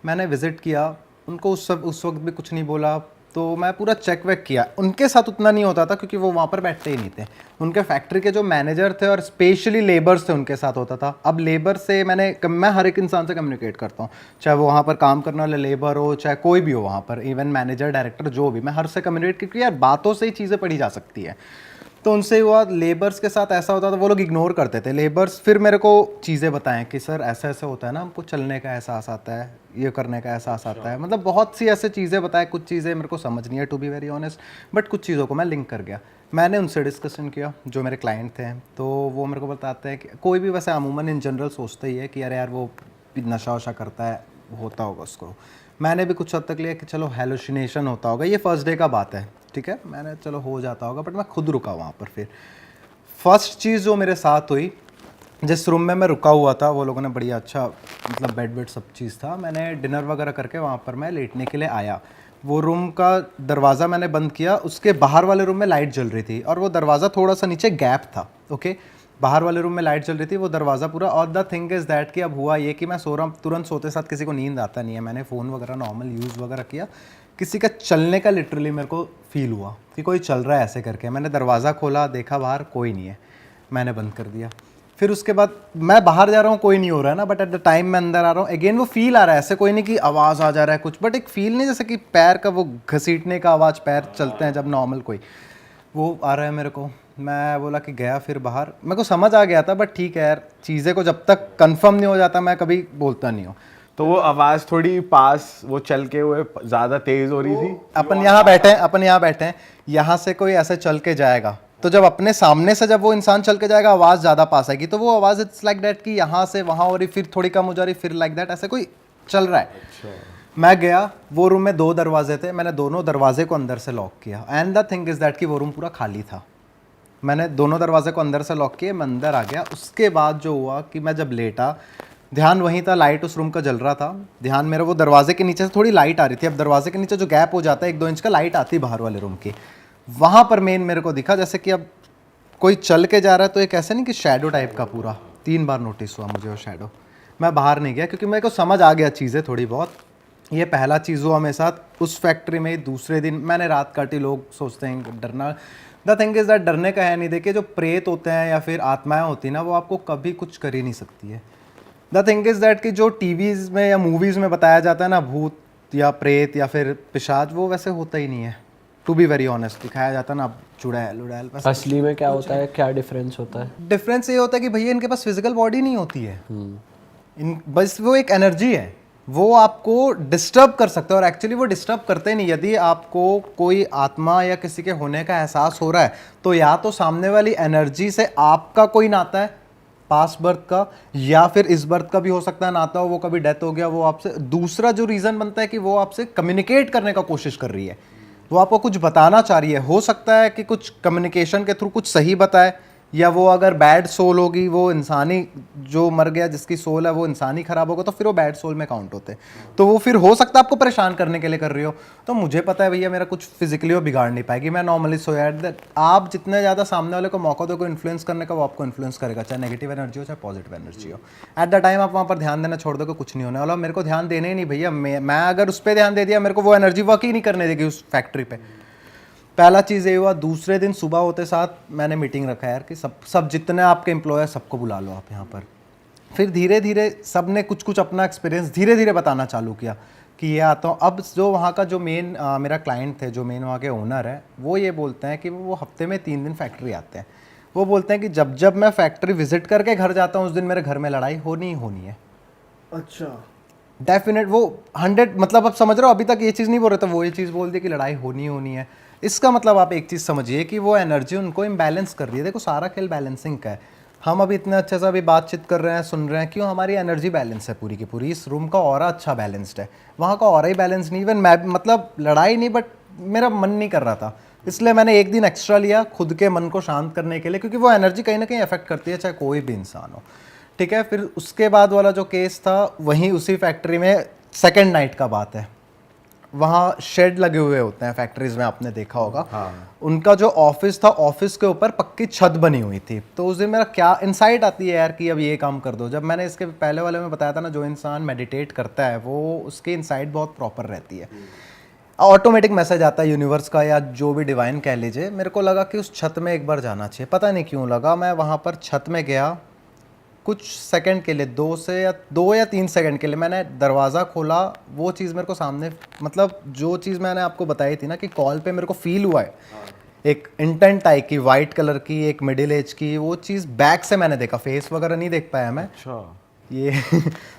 मैंने विज़िट किया, उनको उस वक्त भी कुछ नहीं बोला, तो मैं पूरा चेक वेक किया। उनके साथ उतना नहीं होता था क्योंकि वो वहाँ पर बैठते ही नहीं थे। उनके फैक्ट्री के जो मैनेजर थे और स्पेशली लेबर्स थे उनके साथ होता था। अब लेबर से मैं हर एक इंसान से कम्युनिकेट करता हूँ, चाहे वो वहाँ पर काम करने वाले लेबर हो, चाहे कोई भी हो वहाँ पर, इवन मैनेजर, डायरेक्टर, जो भी, मैं हर से कम्युनिकेट, क्योंकि यार बातों से ही चीज़ें पढ़ी जा सकती है। तो उनसे हुआ, लेबर्स के साथ ऐसा होता था, वो लोग इग्नोर करते थे लेबर्स। फिर मेरे को चीज़ें बताएं कि सर ऐसा ऐसा होता है ना, हमको चलने का एहसास आता है, ये करने का एहसास आता है, मतलब बहुत सी ऐसे चीज़ें बताएं। कुछ चीज़ें मेरे को समझ नहीं है, to be very honest, but कुछ चीज़ों को मैं लिंक कर गया। मैंने उनसे डिस्कशन किया, जो मेरे क्लाइंट थे, तो वो मेरे को बताते हैं कि कोई भी वैसे अमूमन इन जनरल सोचता ही है कि अरे यार वो नशा वशा करता है, होता होगा उसको। मैंने भी कुछ हद तक लिया कि चलो हेलुसिनेशन होता होगा, ये फर्स्ट डे का बात है, ठीक है, मैंने चलो हो जाता होगा, बट मैं खुद रुका वहाँ पर। फिर फर्स्ट चीज़ जो मेरे साथ हुई, जिस रूम में मैं रुका हुआ था, वो लोगों ने बढ़िया अच्छा मतलब बेड सब चीज़ था, मैंने डिनर वगैरह करके वहाँ पर मैं लेटने के लिए आया। वो रूम का दरवाज़ा मैंने बंद किया, उसके बाहर वाले रूम में लाइट जल रही थी और वो दरवाज़ा थोड़ा सा नीचे गैप था, ओके, बाहर वाले रूम में लाइट चल रही थी, वो दरवाज़ा पूरा। और द थिंग इज़ दैट कि अब हुआ ये कि मैं सो रहा हूँ, तुरंत सोते साथ किसी को नींद आता नहीं है, मैंने फ़ोन वगैरह नॉर्मल यूज़ वगैरह किया, किसी का चलने का लिटरली मेरे को फील हुआ कि कोई चल रहा है ऐसे करके। मैंने दरवाज़ा खोला, देखा बाहर कोई नहीं है, मैंने बंद कर दिया। फिर उसके बाद मैं बाहर जा रहा हूँ, कोई नहीं हो रहा है ना, बट एट द टाइम मैं अंदर आ रहा हूँ, अगेन वो फील आ रहा है, ऐसे कोई नहीं कि आवाज़ आ जा रहा है कुछ, बट एक फील नहीं जैसे कि पैर का वो घसीटने का आवाज़, पैर चलते हैं जब नॉर्मल कोई, वो आ रहा है मेरे को। मैं बोला कि गया फिर बाहर, मेरे को समझ आ गया था, बट ठीक है यार, चीज़ें को जब तक कंफर्म नहीं हो जाता मैं कभी बोलता नहीं हूँ। तो वो आवाज़ थोड़ी पास वो चल के हुए ज़्यादा तेज़ हो रही थी। अपन यहाँ बैठे हैं, यहाँ से कोई ऐसे चल के जाएगा, तो जब अपने सामने से जब वो इंसान चल के जाएगा, आवाज़ ज़्यादा पास आएगी, तो वो आवाज़ इट्स लाइक दैट कि यहाँ से वहाँ हो रही, फिर थोड़ी कम हो जा रही, फिर लाइक दैट ऐसे कोई चल रहा है। अच्छा। मैं गया, वो रूम में 2 दरवाजे थे, मैंने दोनों दरवाजे को अंदर से लॉक किया, and the thing is that कि वो रूम पूरा खाली था। मैंने दोनों दरवाजे को अंदर से लॉक किए, मैं अंदर आ गया। उसके बाद जो हुआ कि मैं जब लेटा, ध्यान वहीं था, लाइट उस रूम का जल रहा था, ध्यान मेरा वो दरवाजे के नीचे से थोड़ी लाइट आ रही थी। अब दरवाजे के नीचे जो गैप हो जाता है 1-2 इंच का, लाइट आती है बाहर वाले रूम की, वहाँ पर मेन मेरे को दिखा जैसे कि अब कोई चल के जा रहा है, तो एक ऐसे नहीं कि शैडो टाइप का पूरा 3 बार नोटिस हुआ मुझे वो शैडो। मैं बाहर नहीं गया क्योंकि मेरे को समझ आ गया चीज़ें थोड़ी बहुत। ये पहला चीज़ हुआ मेरे साथ उस फैक्ट्री में। दूसरे दिन मैंने रात काटी, लोग सोचते हैं डरना, द थिंग इज़ दैट डरने का है नहीं। देखिए जो प्रेत होते हैं या फिर आत्माएं होती हैं ना, वो आपको कभी कुछ कर ही नहीं सकती है। द थिंग इज़ दैट कि जो टीवीज़ में या मूवीज़ में बताया जाता है ना, भूत या प्रेत या फिर पिशाच, वो वैसे होता ही नहीं है। टू बी वेरी ऑनेस्ट, दिखाया जाता है ना चुड़ैल उड़ैल, बस। असली में क्या होता है, क्या डिफरेंस होता है? डिफरेंस ये होता है कि भैया इनके पास फिजिकल बॉडी नहीं होती है, इन बस वो एक एनर्जी है, वो आपको डिस्टर्ब कर सकता है। और एक्चुअली वो डिस्टर्ब करते नहीं। यदि आपको कोई आत्मा या किसी के होने का एहसास हो रहा है, तो या तो सामने वाली एनर्जी से आपका कोई नाता है, पास बर्थ का, या फिर इस बर्थ का भी हो सकता है नाता हो, वो कभी डेथ हो गया, वो आपसे। दूसरा जो रीज़न बनता है कि वो आपसे कम्युनिकेट करने का कोशिश कर रही है, वो आपको कुछ बताना चाह रही है। हो सकता है कि कुछ कम्युनिकेशन के थ्रू कुछ सही बताए, या वो अगर बैड सोल होगी, वो इंसानी जो मर गया जिसकी सोल है वो इंसानी खराब होगा, तो फिर वो बैड सोल में काउंट होते हैं। तो वो फिर हो सकता है आपको परेशान करने के लिए कर रही हो। तो मुझे पता है भैया मेरा कुछ फिजिकली वो बिगाड़ नहीं पाएगी, मैं नॉर्मली सोया। आप जितने ज़्यादा सामने वाले को मौका दोगे इन्फ्लुएंस करने का, वो आपको इन्फ्लुएंस करेगा, चाहे नेगेटिव एनर्जी हो चाहे पॉजिटिव एनर्जी हो। एट द टाइम आप वहाँ पर ध्यान देना छोड़ दोगे, कुछ नहीं होने वाला। मेरे को ध्यान देने ही नहीं भैया, मैं अगर उस पर ध्यान दे दिया, मेरे को वो एनर्जी वर्क ही नहीं करने देगी उस फैक्ट्री पर। पहला चीज़ ये हुआ। दूसरे दिन सुबह होते साथ मैंने मीटिंग रखा यार कि सब जितने आपके एम्प्लॉय सबको बुला लो आप यहाँ पर। फिर धीरे धीरे सब ने कुछ कुछ अपना एक्सपीरियंस धीरे धीरे बताना चालू किया कि ये आता हूँ। अब जो वहाँ का जो मेन मेरा क्लाइंट थे, जो मेन वहाँ के ओनर है, वो ये बोलते हैं कि वो हफ्ते में 3 दिन फैक्ट्री आते हैं। वो बोलते हैं कि जब जब मैं फैक्ट्री विजिट करके घर जाता हूँ, उस दिन मेरे घर में लड़ाई होनी ही होनी है। अच्छा, डेफिनेट वो 100, मतलब आप समझ रहे हो, अभी तक ये चीज़ नहीं बोल रहे, तो वो ये चीज़ बोल दी कि लड़ाई होनी होनी है। इसका मतलब आप एक चीज़ समझिए कि वो एनर्जी उनको इम्बैलेंस कर रही है। देखो सारा खेल बैलेंसिंग का है। हम अभी इतने अच्छे से अभी बातचीत कर रहे हैं, सुन रहे हैं, क्यों? हमारी एनर्जी बैलेंस है पूरी की पूरी। इस रूम का ऑरा अच्छा बैलेंस्ड है, वहाँ का ऑरा ही बैलेंस नहीं। इवन मैं, मतलब लड़ाई नहीं, बट मेरा मन नहीं कर रहा था, इसलिए मैंने 1 दिन एक्स्ट्रा लिया खुद के मन को शांत करने के लिए, क्योंकि वो एनर्जी कहीं ना कहीं अफेक्ट करती है, चाहे कोई भी इंसान हो। ठीक है। फिर उसके बाद वाला जो केस था, वहीं उसी फैक्ट्री में सेकेंड नाइट का बात है। वहाँ शेड लगे हुए होते हैं फैक्ट्रीज में, आपने देखा होगा। उनका जो ऑफिस था, ऑफिस के ऊपर पक्की छत बनी हुई थी। तो उस दिन मेरा क्या इंसाइट आती है यार कि अब ये काम कर दो। जब मैंने इसके पहले वाले में बताया था ना, जो इंसान मेडिटेट करता है वो उसकी इंसाइट बहुत प्रॉपर रहती है, ऑटोमेटिक मैसेज आता है यूनिवर्स का या जो भी डिवाइन कह लीजिए। मेरे को लगा कि उस छत में एक बार जाना चाहिए, पता नहीं क्यों लगा। मैं वहाँ पर छत में गया, कुछ सेकंड के लिए, 2 या 3 सेकंड के लिए मैंने दरवाज़ा खोला। वो चीज़ मेरे को सामने, मतलब जो चीज़ मैंने आपको बताई थी ना कि कॉल पे मेरे को फील हुआ है, एक इंटेंट आई की, वाइट कलर की, एक मिडिल एज की, वो चीज़ बैक से मैंने देखा, फेस वगैरह नहीं देख पाया मैं। अच्छा, ये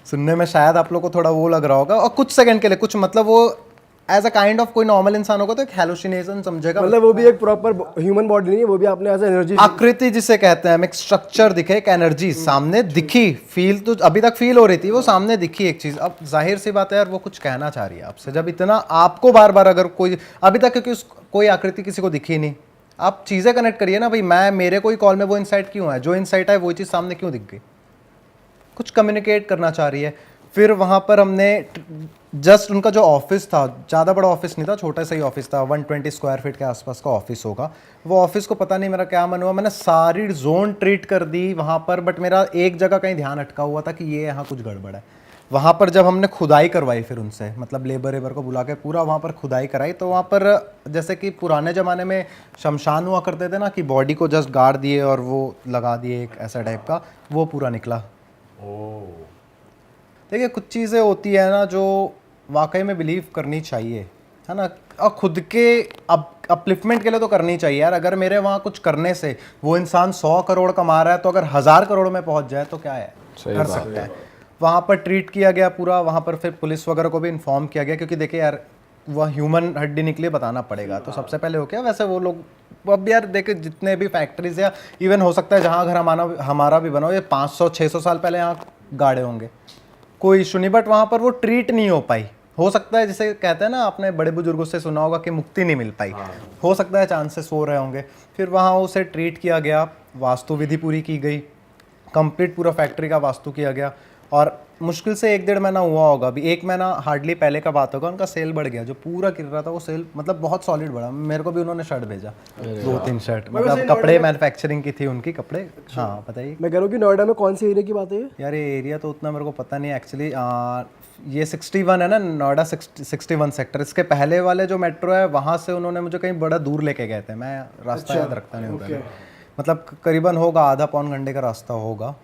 सुनने में शायद आप लोग को थोड़ा वो लग रहा होगा, और कुछ सेकंड के लिए, कुछ मतलब वो एज अ काइंड ऑफ कोई नॉर्मल इंसान होगा तो एक हेलुसिनेशन समझेगा। मतलब वो भी एक प्रॉपर ह्यूमन बॉडी नहीं है, वो भी आपने एज एनर्जी, आकृति जिसे कहते हैं, एक स्ट्रक्चर दिखे, एक एनर्जी सामने दिखी, फील तो अभी तक फील हो रही थी, वो सामने दिखी एक चीज। अब जाहिर सी बात है यार, वो कुछ कहना चाह रही है आपसे। जब इतना आपको बार बार अगर कोई अभी तक, क्योंकि कोई आकृति किसी को दिखी नहीं, आप चीजें कनेक्ट करिए ना भाई। मेरे कोई कॉल में वो इंसाइट क्यों है, जो इंसाइट है वो चीज सामने क्यों दिख गई, कुछ कम्युनिकेट करना चाह रही है। फिर वहाँ पर हमने जस्ट उनका जो ऑफिस था, ज़्यादा बड़ा ऑफिस नहीं था, छोटा सा ही ऑफिस था, 120 स्क्वायर फीट के आसपास का ऑफिस होगा। वो ऑफिस को पता नहीं मेरा क्या मन हुआ, मैंने सारी जोन ट्रीट कर दी वहाँ पर, बट मेरा एक जगह कहीं ध्यान अटका हुआ था कि ये यहाँ कुछ गड़बड़ है। वहाँ पर जब हमने खुदाई करवाई फिर उनसे, मतलब लेबर को बुला के पूरा वहाँ पर खुदाई कराई, तो वहाँ पर जैसे कि पुराने ज़माने में शमशान हुआ करते थे ना, कि बॉडी को जस्ट गाड़ दिए और वो लगा दिए एक ऐसा टाइप का, वो पूरा निकला। देखिए कुछ चीज़ें होती है ना जो वाकई में बिलीव करनी चाहिए, है ना, और खुद के अपलिफ्टमेंट के लिए तो करनी चाहिए यार। अगर मेरे वहाँ कुछ करने से वो इंसान 100 करोड़ कमा रहा है, तो अगर 1000 करोड़ में पहुँच जाए तो क्या है, कर सकता है। वहाँ पर ट्रीट किया गया पूरा, वहाँ पर फिर पुलिस वगैरह को भी इन्फॉर्म किया गया, क्योंकि देखिए यार वह ह्यूमन हड्डी निकली, बताना पड़ेगा। तो सबसे पहले हो गया, वैसे वो लोग अब यार देखिए जितने भी फैक्ट्रीज या इवन हो सकता है जहाँ घर हमारा भी बना हो, ये 500-600 साल पहले यहाँ गाड़े होंगे, कोई इशू नहीं, बट वहाँ पर वो ट्रीट नहीं हो पाई। हो सकता है जिसे कहते हैं ना, आपने बड़े बुजुर्गों से सुना होगा कि मुक्ति नहीं मिल पाई, हो सकता है चांसेस हो रहे होंगे। फिर वहाँ उसे ट्रीट किया गया, वास्तु विधि पूरी की गई, कंप्लीट पूरा फैक्ट्री का वास्तु किया गया, और मुश्किल से 1-1.5 महीना हुआ होगा, अभी 1 महीना हार्डली पहले का बात होगा, उनका सेल बढ़ गया। जो पूरा गिर रहा था वो सेल मतलब बहुत सॉलिड बढ़ा। मेरे को भी उन्होंने शर्ट भेजा, 2-3 शर्ट, मतलब कपड़े मैन्युफैक्चरिंग की थी उनकी, कपड़े। हाँ बताइए। मैं कह रहा हूँ कि नोएडा में कौन सी एरिया की बात है ये? यार ये एरिया तो उतना मेरे को पता नहीं एक्चुअली। ये 61 है ना, नोएडा 61 सेक्टर। इसके पहले वाले जो मेट्रो है वहाँ से उन्होंने मुझे कहीं बड़ा दूर लेके गए थे, मैं रास्ता याद रखता नहीं होता, मतलब करीबन होगा आधा-पौन घंटे का रास्ता होगा।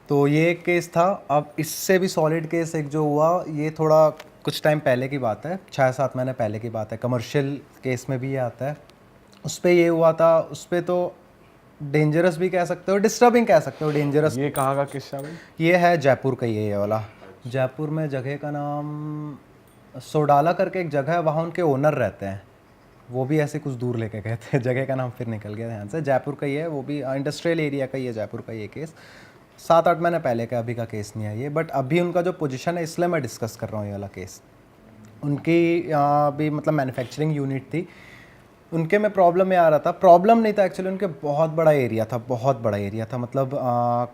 तो ये एक केस था। अब इससे भी सॉलिड केस एक जो हुआ, ये थोड़ा कुछ टाइम पहले की बात है, 6-7 महीने पहले की बात है, कमर्शियल केस में भी ये आता है। उस पर ये हुआ था, उस पर तो डेंजरस भी कह सकते हो, डिस्टर्बिंग कह सकते हो, डेंजरस। ये कहाँ का किस्सा भाई? ये है जयपुर का, ये वाला जयपुर में जगह का नाम सोडाला करके एक जगह है, वहाँ उनके ओनर रहते हैं। वो भी ऐसे कुछ दूर लेके गए थे, जगह का नाम फिर निकल गया ध्यान से। जयपुर का ही है, वो भी इंडस्ट्रियल एरिया का ही है जयपुर का ये केस। 7-8 महीने पहले का, अभी का केस नहीं है ये, बट अभी उनका जो पोजीशन है इसलिए मैं डिस्कस कर रहा हूँ ये वाला केस। उनकी भी मतलब मैन्युफैक्चरिंग यूनिट थी, उनके में प्रॉब्लम ये आ रहा था, प्रॉब्लम नहीं था एक्चुअली, उनके बहुत बड़ा एरिया था, बहुत बड़ा एरिया था, मतलब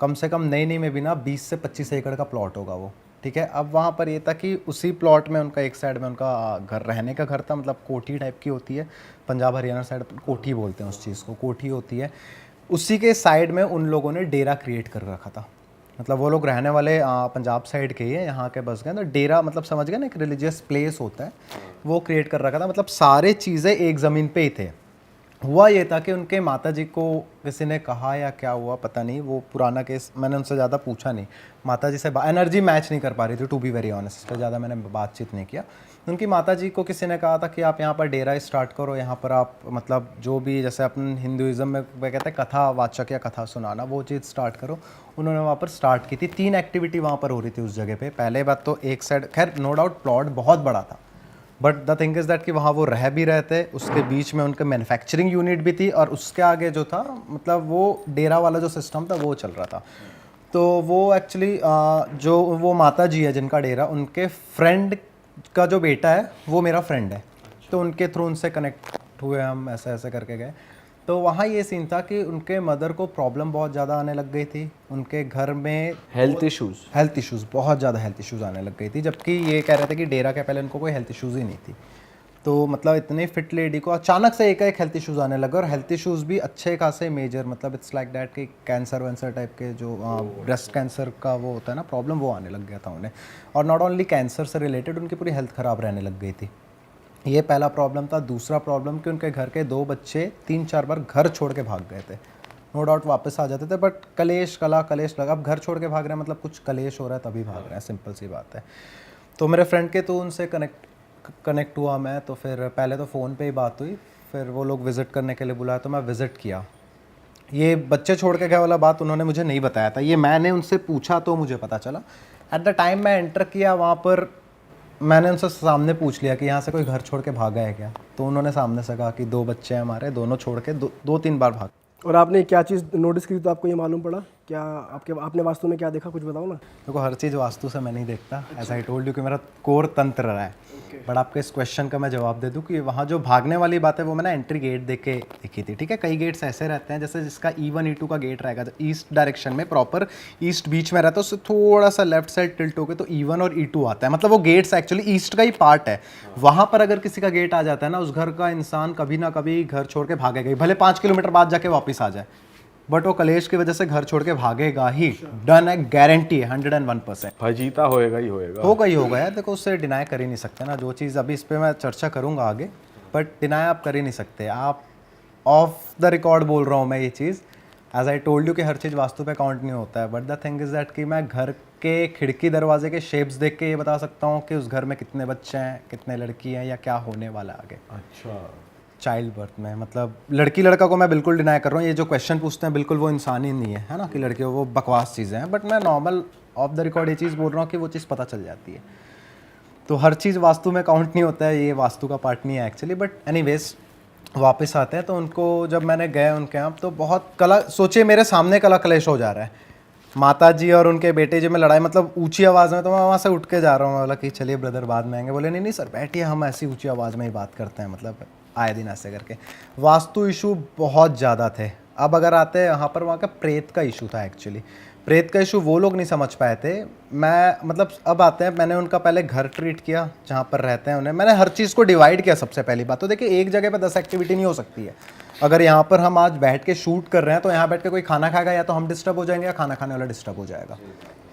कम से कम नई में भी ना 20 से 25 एकड़ का प्लॉट होगा वो, ठीक है। अब वहाँ पर ये था कि उसी प्लॉट में उनका एक साइड में उनका घर, रहने का घर था, मतलब कोठी टाइप की होती है, पंजाब हरियाणा साइड कोठी बोलते हैं उस चीज़ को, कोठी होती है। उसी के साइड में उन लोगों ने डेरा क्रिएट कर रखा था, मतलब वो लोग रहने वाले पंजाब साइड के ही है, यहाँ के बस गए, तो डेरा मतलब समझ गए ना, एक रिलीजियस प्लेस होता है, वो क्रिएट कर रखा था। मतलब सारे चीज़ें एक ज़मीन पे ही थे। हुआ ये था कि उनके माताजी को किसी ने कहा या क्या हुआ पता नहीं, वो पुराना केस मैंने उनसे ज़्यादा पूछा नहीं, माताजी से एनर्जी मैच नहीं कर पा रही थी, टू बी वेरी ऑनेस्ट, इस पर ज़्यादा मैंने बातचीत नहीं किया। उनकी माताजी को किसी ने कहा था कि आप यहाँ पर डेरा स्टार्ट करो, यहाँ पर आप मतलब जो भी जैसे अपन हिंदुज़म में वे कहते हैं कथा वाचक या कथा सुनाना, वो चीज़ स्टार्ट करो। उन्होंने वहाँ पर स्टार्ट की थी। 3 एक्टिविटी वहाँ पर हो रही थी उस जगह पे। पहले बात तो एक साइड, खैर नो डाउट प्लॉट बहुत बड़ा था, but the thing is that कि वहाँ वो रह भी रहे थे, उसके बीच में उनका मैन्युफैक्चरिंग यूनिट भी थी, और उसके आगे जो था मतलब वो डेरा वाला जो सिस्टम था वो चल रहा था। तो वो एक्चुअली जो वो माता जी है जिनका डेरा, उनके फ्रेंड का जो बेटा है वो मेरा फ्रेंड है, तो उनके थ्रू उनसे कनेक्ट हुए हम, ऐसे ऐसे करके गए। तो वहाँ ये सीन था कि उनके मदर को प्रॉब्लम बहुत ज़्यादा आने लग गई थी, उनके घर में हेल्थ इश्यूज बहुत ज़्यादा हेल्थ इश्यूज़ आने लग गई थी, जबकि ये कह रहे थे कि डेरा के पहले उनको कोई हेल्थ इश्यूज़ ही नहीं थी। तो मतलब इतनी फिट लेडी को अचानक से एक हेल्थ इश्यूज़ आने लगे, और हेल्थ इश्यूज़ भी अच्छे खासे मेजर, मतलब इट्स लाइक दैट कि कैंसर वैंसर टाइप के जो ब्रेस्ट कैंसर का वो होता है ना प्रॉब्लम, वो आने लग गया था उन्हें। और नॉट ओनली कैंसर से रिलेटेड उनकी पूरी हेल्थ ख़राब रहने लग गई थी। ये पहला प्रॉब्लम था। दूसरा प्रॉब्लम कि उनके घर के 2 बच्चे 3-4 बार घर छोड़ के भाग गए थे। नो डाउट वापस आ जाते थे, बट कलेश लगा। अब घर छोड़ के भाग रहे हैं मतलब कुछ कलेश हो रहा है तभी भाग रहे हैं, सिंपल सी बात है। तो मेरे फ्रेंड के तो उनसे कनेक्ट हुआ मैं, तो फिर पहले तो फ़ोन पे ही बात हुई, फिर वो लोग विज़िट करने के लिए बुलाया तो मैं विज़िट किया। ये बच्चे छोड़ के गए वाला बात उन्होंने मुझे नहीं बताया था, ये मैंने उनसे पूछा तो मुझे पता चला। एट द टाइम मैं एंटर किया वहाँ पर, मैंने उनसे सामने पूछ लिया कि यहाँ से कोई घर छोड़ के भागा है क्या, तो उन्होंने सामने से कहा कि 2 बच्चे हैं हमारे, दोनों छोड़ के 2-3 बार भाग। और आपने क्या चीज़ नोटिस की तो आपको ये मालूम पड़ा क्या? आपने वास्तु में क्या देखा, कुछ बताओ ना। देखो हर चीज़ वास्तु से मैं नहीं देखता, ऐसा आई टोल्ड यू कि मेरा कोर तंत्र रहा है। बट आपके इस क्वेश्चन का मैं जवाब दे दूं कि वहाँ जो भागने वाली बात है वो मैंने एंट्री गेट देख के देखी थी, ठीक है। कई गेट्स ऐसे रहते हैं जैसे जिसका E1 E2 का गेट रहेगा, ईस्ट डायरेक्शन में प्रॉपर ईस्ट बीच में रहता है, उससे थोड़ा सा लेफ्ट साइड टिल्ट होकर तो E1 और E2 आता है, मतलब वो गेट्स एक्चुअली ईस्ट का ही पार्ट है। वहाँ पर अगर किसी का गेट आ जाता है ना, उस घर का इंसान कभी ना कभी घर छोड़ के भागेगा, भले 5 किलोमीटर बाद जाके वापस आ जाए, बट वो कलेश की वजह से घर छोड़ के भागेगा ही। डन है, गारंटी है 101%। फजीता होएगा ही होएगा। होगा यार, देखो उससे डिनाई कर ही नहीं सकते ना। जो चीज़ अभी इस पे मैं चर्चा करूंगा आगे, बट डिनाई आप कर ही नहीं सकते। आप ऑफ द रिकॉर्ड बोल रहा हूँ मैं ये चीज़, एज आई टोल्ड यू कि हर चीज़ वास्तु पे काउंट नहीं होता है, but the thing is that कि मैं घर के खिड़की दरवाजे के शेप्स देख के ये बता सकता हूँ कि उस घर में कितने बच्चे हैं, कितने लड़की हैं, या क्या होने वाला है आगे। अच्छा, चाइल्ड बर्थ में मतलब लड़की लड़का को मैं बिल्कुल डिनाई कर रहा हूँ। ये जो क्वेश्चन पूछते हैं बिल्कुल वो इंसान ही नहीं है ना, कि लड़कियों वो बकवास चीज़ें हैं, बट मैं नॉर्मल ऑफ द रिकॉर्ड ये चीज़ बोल रहा हूँ कि वो चीज़ पता चल जाती है। तो हर चीज़ वास्तु में काउंट नहीं होता है, ये वास्तु का पार्ट नहीं है एक्चुअली। बट एनीवेज वापस आते हैं, तो उनको जब मैंने गए उनके यहाँ, तो बहुत कला, सोचिए मेरे सामने कला कलेश हो जा रहा है, माता जी और उनके बेटे जी में लड़ाई, मतलब ऊंची आवाज़ में। तो मैं वहाँ से उठ के जा रहा हूँ, बोला कि चलिए ब्रदर बाद में आएंगे। बोले नहीं सर बैठिए, हम ऐसी ऊंची आवाज़ में ही बात करते हैं, मतलब आए दिन ऐसे करके। वास्तु इशू बहुत ज़्यादा थे। अब अगर आते हैं यहाँ पर, वहाँ का प्रेत का इशू था एक्चुअली। प्रेत का इशू वो लोग नहीं समझ पाए थे। मैं मतलब अब आते हैं, मैंने उनका पहले घर ट्रीट किया जहाँ पर रहते हैं उन्हें, मैंने हर चीज़ को डिवाइड किया। सबसे पहली बात तो देखिए, एक जगह पर 10 एक्टिविटी नहीं हो सकती है। अगर यहाँ पर हम आज बैठ के शूट कर रहे हैं, तो यहाँ बैठ के कोई खाना खाएगा, या तो हम डिस्टर्ब हो जाएंगे या खाना खाने वाला डिस्टर्ब हो जाएगा।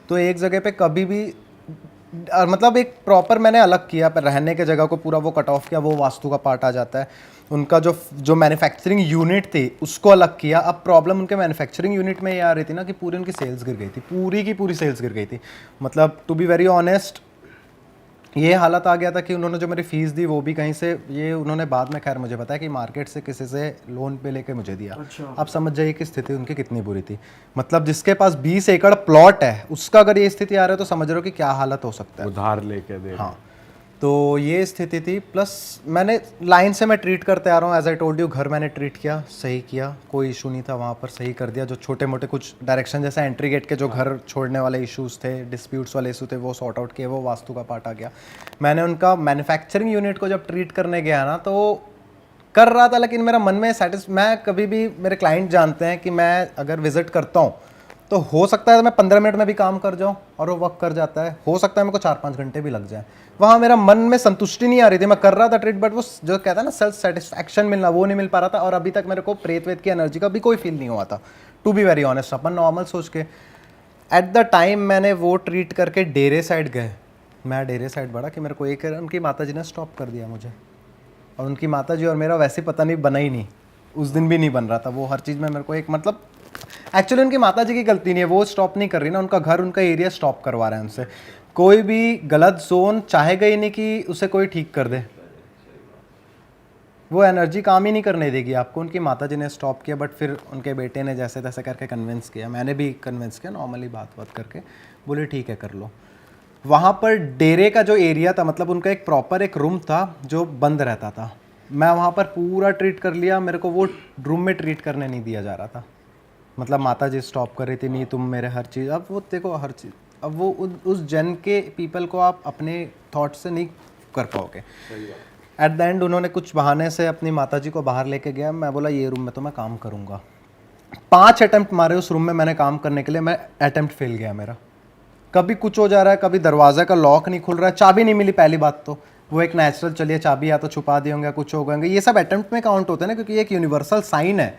तो एक जगह पे कभी भी मतलब एक प्रॉपर मैंने अलग किया, पर रहने के जगह को पूरा वो कट ऑफ किया, वो वास्तु का पार्ट आ जाता है। उनका जो मैन्युफैक्चरिंग यूनिट थी उसको अलग किया। अब प्रॉब्लम उनके मैन्युफैक्चरिंग यूनिट में ये आ रही थी ना कि पूरी उनकी सेल्स गिर गई थी, पूरी की पूरी सेल्स गिर गई थी। मतलब टू बी वेरी ऑनेस्ट, ये हालत आ गया था कि उन्होंने जो मेरी फ़ीस दी वो भी कहीं से, ये उन्होंने बाद में खैर मुझे बताया कि मार्केट से किसी से लोन पे लेके मुझे दिया। अच्छा। आप समझ जाइए कि स्थिति उनकी कितनी बुरी थी। मतलब जिसके पास 20 एकड़ प्लॉट है, उसका अगर ये स्थिति आ रहा है तो समझ रहे हो कि क्या हालत हो सकता है। उधार लेके दे। हाँ, तो ये स्थिति थी। प्लस मैंने लाइन से मैं ट्रीट करते आ रहा हूँ, एज आई टोल्ड यू। घर मैंने ट्रीट किया, सही किया, कोई इशू नहीं था वहाँ पर, सही कर दिया। जो छोटे मोटे कुछ डायरेक्शन जैसे एंट्री गेट के जो घर छोड़ने वाले इश्यूज़ थे, डिस्प्यूट्स वाले इशू थे, वो सॉर्ट आउट किए, वो वास्तु का पार्ट आ गया। मैंने उनका मैन्युफैक्चरिंग यूनिट को जब ट्रीट करने गया ना, तो कर रहा था, लेकिन मेरा मन में मैं कभी भी, मेरे क्लाइंट जानते हैं कि मैं अगर विजिट करता हूँ तो हो सकता है मैं 15 मिनट में भी काम कर जाऊँ और वो वर्क कर जाता है। हो सकता है मेरे को 4-5 घंटे भी लग जाए। वहाँ मेरा मन में संतुष्टि नहीं आ रही थी। मैं कर रहा था ट्रीट, बट वो जो कहता है ना सेल्फ सेटिस्फैक्शन मिलना, वो नहीं मिल पा रहा था। और अभी तक मेरे को प्रेत वेत की एनर्जी का भी कोई फील नहीं हुआ था, टू बी वेरी ऑनेस्ट। अपन नॉर्मल सोच के एट द टाइम मैंने वो ट्रीट करके डेरे साइड गए। मैं डेरे साइड बढ़ा कि मेरे को एक उनकी माता जी ने स्टॉप कर दिया मुझे, और उनकी माता जी और मेरा वैसे पता नहीं बना ही नहीं, उस दिन भी नहीं बन रहा था। वो हर चीज़ में मेरे को एक मतलब एक्चुअली उनकी माता जी की गलती नहीं है, वो स्टॉप नहीं कर रही ना, उनका घर उनका एरिया स्टॉप करवा रहे हैं उनसे। कोई भी गलत जोन चाहेगा ही नहीं कि उसे कोई ठीक कर दे, वो एनर्जी काम ही नहीं करने देगी आपको। उनकी माता जी ने स्टॉप किया, बट फिर उनके बेटे ने जैसे तैसे करके कन्विंस किया, मैंने भी कन्विंस किया नॉर्मली बात करके, बोले ठीक है कर लो। वहाँ पर डेरे का जो एरिया था, मतलब उनका एक प्रॉपर एक रूम था जो बंद रहता था। मैं वहाँ पर पूरा ट्रीट कर लिया, मेरे को वो रूम में ट्रीट करने नहीं दिया जा रहा था। मतलब माता जी स्टॉप कर रही थी, नहीं तुम मेरे हर चीज़, अब वो देखो हर चीज़, अब वो उस जन के पीपल को आप अपने थॉट से नहीं कर पाओगे। एट द एंड उन्होंने कुछ बहाने से अपनी माताजी को बाहर लेके गया। मैं बोला ये रूम में तो मैं काम करूँगा। 5 अटेम्प्ट मारे उस रूम में मैंने काम करने के लिए, मैं अटेम्प्ट फेल गया मेरा। कभी कुछ हो जा रहा है, कभी दरवाजे का लॉक नहीं खुल रहा है, चाबी नहीं मिली। पहली बात तो वो एक नेचुरल, चलिए चाबी या तो छुपा दिए होंगे, कुछ हो गए, ये सब अटेम्प्ट में काउंट होते हैं ना, क्योंकि ये एक यूनिवर्सल साइन है।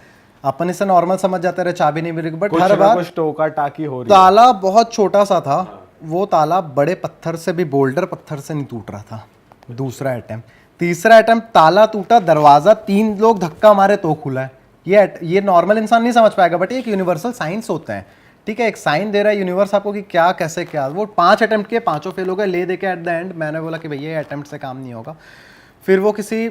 अपन इसे नॉर्मल समझ जाते रहे, चाबी नहीं मिली, बट हर बार कुछ टोका टाकी हो रही है। ताला बहुत छोटा सा था, वो ताला बड़े पत्थर से भी, बोल्डर पत्थर से नहीं टूट रहा था। दूसरा अटेम्प्ट, तीसरा अटेम्प्ट, ताला टूटा, दरवाजा 3 लोग धक्का मारे तो खुला है। ये नॉर्मल इंसान नहीं समझ पाएगा, बट ये एक यूनिवर्सल साइंस होते हैं, ठीक है। एक साइन दे रहा है यूनिवर्स आपको कि क्या कैसे क्या। वो 5 अटेम्प्ट किए, 5 फेल हो गए, ले दे के एट द एंड मैंने बोला कि भैया अटेम्प्ट से काम नहीं होगा। फिर वो किसी,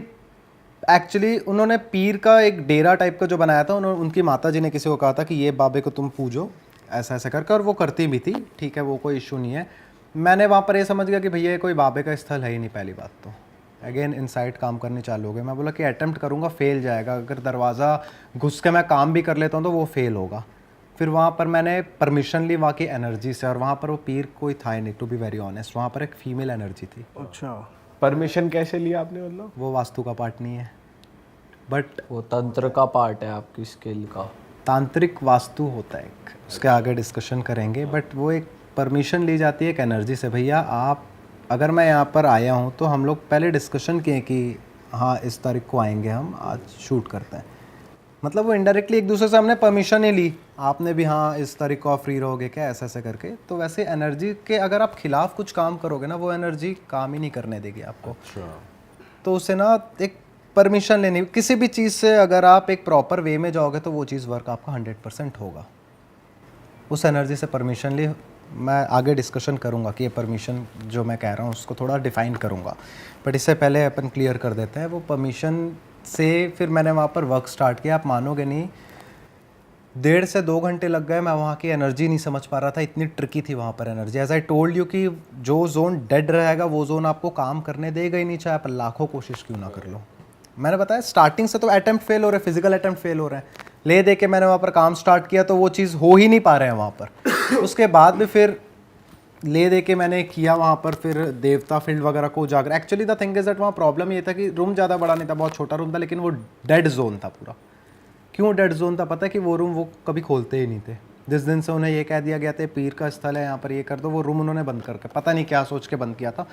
एक्चुअली उन्होंने पीर का एक डेरा टाइप का जो बनाया था, उनकी माता जी ने किसी को कहा था कि ये बाबे को तुम पूजो, ऐसा ऐसा करके, और वो करती भी थी, ठीक है, वो कोई इशू नहीं है। मैंने वहाँ पर ये समझ गया कि भैया कोई बाबे का स्थल है ही नहीं। पहली बात तो अगेन इनसाइड काम करने चालू हो गए। मैं बोला कि अटेम्प्ट करूँगा, फेल जाएगा, अगर दरवाज़ा घुस के मैं काम भी कर लेता हूँ तो वो फेल होगा। फिर वहाँ पर मैंने परमिशन ली वहाँ की एनर्जी से, और वहाँ पर वो पीर कोई था ही नहीं, टू बी वेरी ऑनेस्ट। वहाँ पर एक फीमेल एनर्जी थी। अच्छा, परमिशन कैसे लिया आपने? मतलब वो वास्तु का पार्ट नहीं है, बट वो तंत्र का पार्ट है आपकी स्किल का। तांत्रिक वास्तु होता है एक, उसके आगे डिस्कशन करेंगे। बट वो एक परमिशन ली जाती है एक एनर्जी से, भैया आप, अगर मैं यहाँ पर आया हूँ तो हम लोग पहले डिस्कशन किए कि हाँ इस तारीख को आएंगे, हम आज शूट करते हैं। मतलब वो इनडायरेक्टली एक दूसरे से हमने परमिशन ही ली, आपने भी हाँ इस तारीख को आप फ्री रहोगे क्या, ऐसे ऐसे करके। तो वैसे एनर्जी के अगर आप खिलाफ कुछ काम करोगे ना, वो एनर्जी काम ही नहीं करने देगी आपको। तो उसे ना एक परमिशन लेनी, किसी भी चीज़ से अगर आप एक प्रॉपर वे में जाओगे तो वो चीज़ वर्क आपका 100% होगा। उस एनर्जी से परमिशन ली। मैं आगे डिस्कशन करूँगा कि ये परमिशन जो मैं कह रहा हूँ उसको थोड़ा डिफ़ाइन करूँगा, बट इससे पहले अपन क्लियर कर देते हैं। वो परमिशन से फिर मैंने वहाँ पर वर्क स्टार्ट किया। आप मानोगे नहीं, 1.5 से 2 घंटे लग गए। मैं वहाँ की एनर्जी नहीं समझ पा रहा था, इतनी ट्रिकी थी वहाँ पर energy. As I told you कि जो जोन डेड रहेगा वो जोन आपको काम करने देगा ही नहीं, चाहे आप लाखों कोशिश क्यों ना कर लो। मैंने बताया स्टार्टिंग से तो अटेम्प्ट फेल हो रहे, फिजिकल अटेम्प्ट फेल हो रहे हैं। ले दे के मैंने वहाँ पर काम स्टार्ट किया तो वो चीज़ हो ही नहीं पा रहे हैं वहाँ पर। उसके बाद भी फिर ले दे के मैंने किया वहाँ पर, फिर देवता फील्ड वगैरह को उजागर। Actually the thing is that वहाँ प्रॉब्लम ये था कि रूम ज़्यादा बड़ा नहीं था, बहुत छोटा रूम था, लेकिन वो डेड जोन था पूरा। क्यों डेड जोन था पता है? कि वो रूम वो कभी खोलते ही नहीं थे। जिस दिन से उन्हें ये कह दिया गया था पीर का स्थल है यहाँ पर, ये कर दो, वो रूम उन्होंने बंद करके पता नहीं क्या सोच के बंद किया था।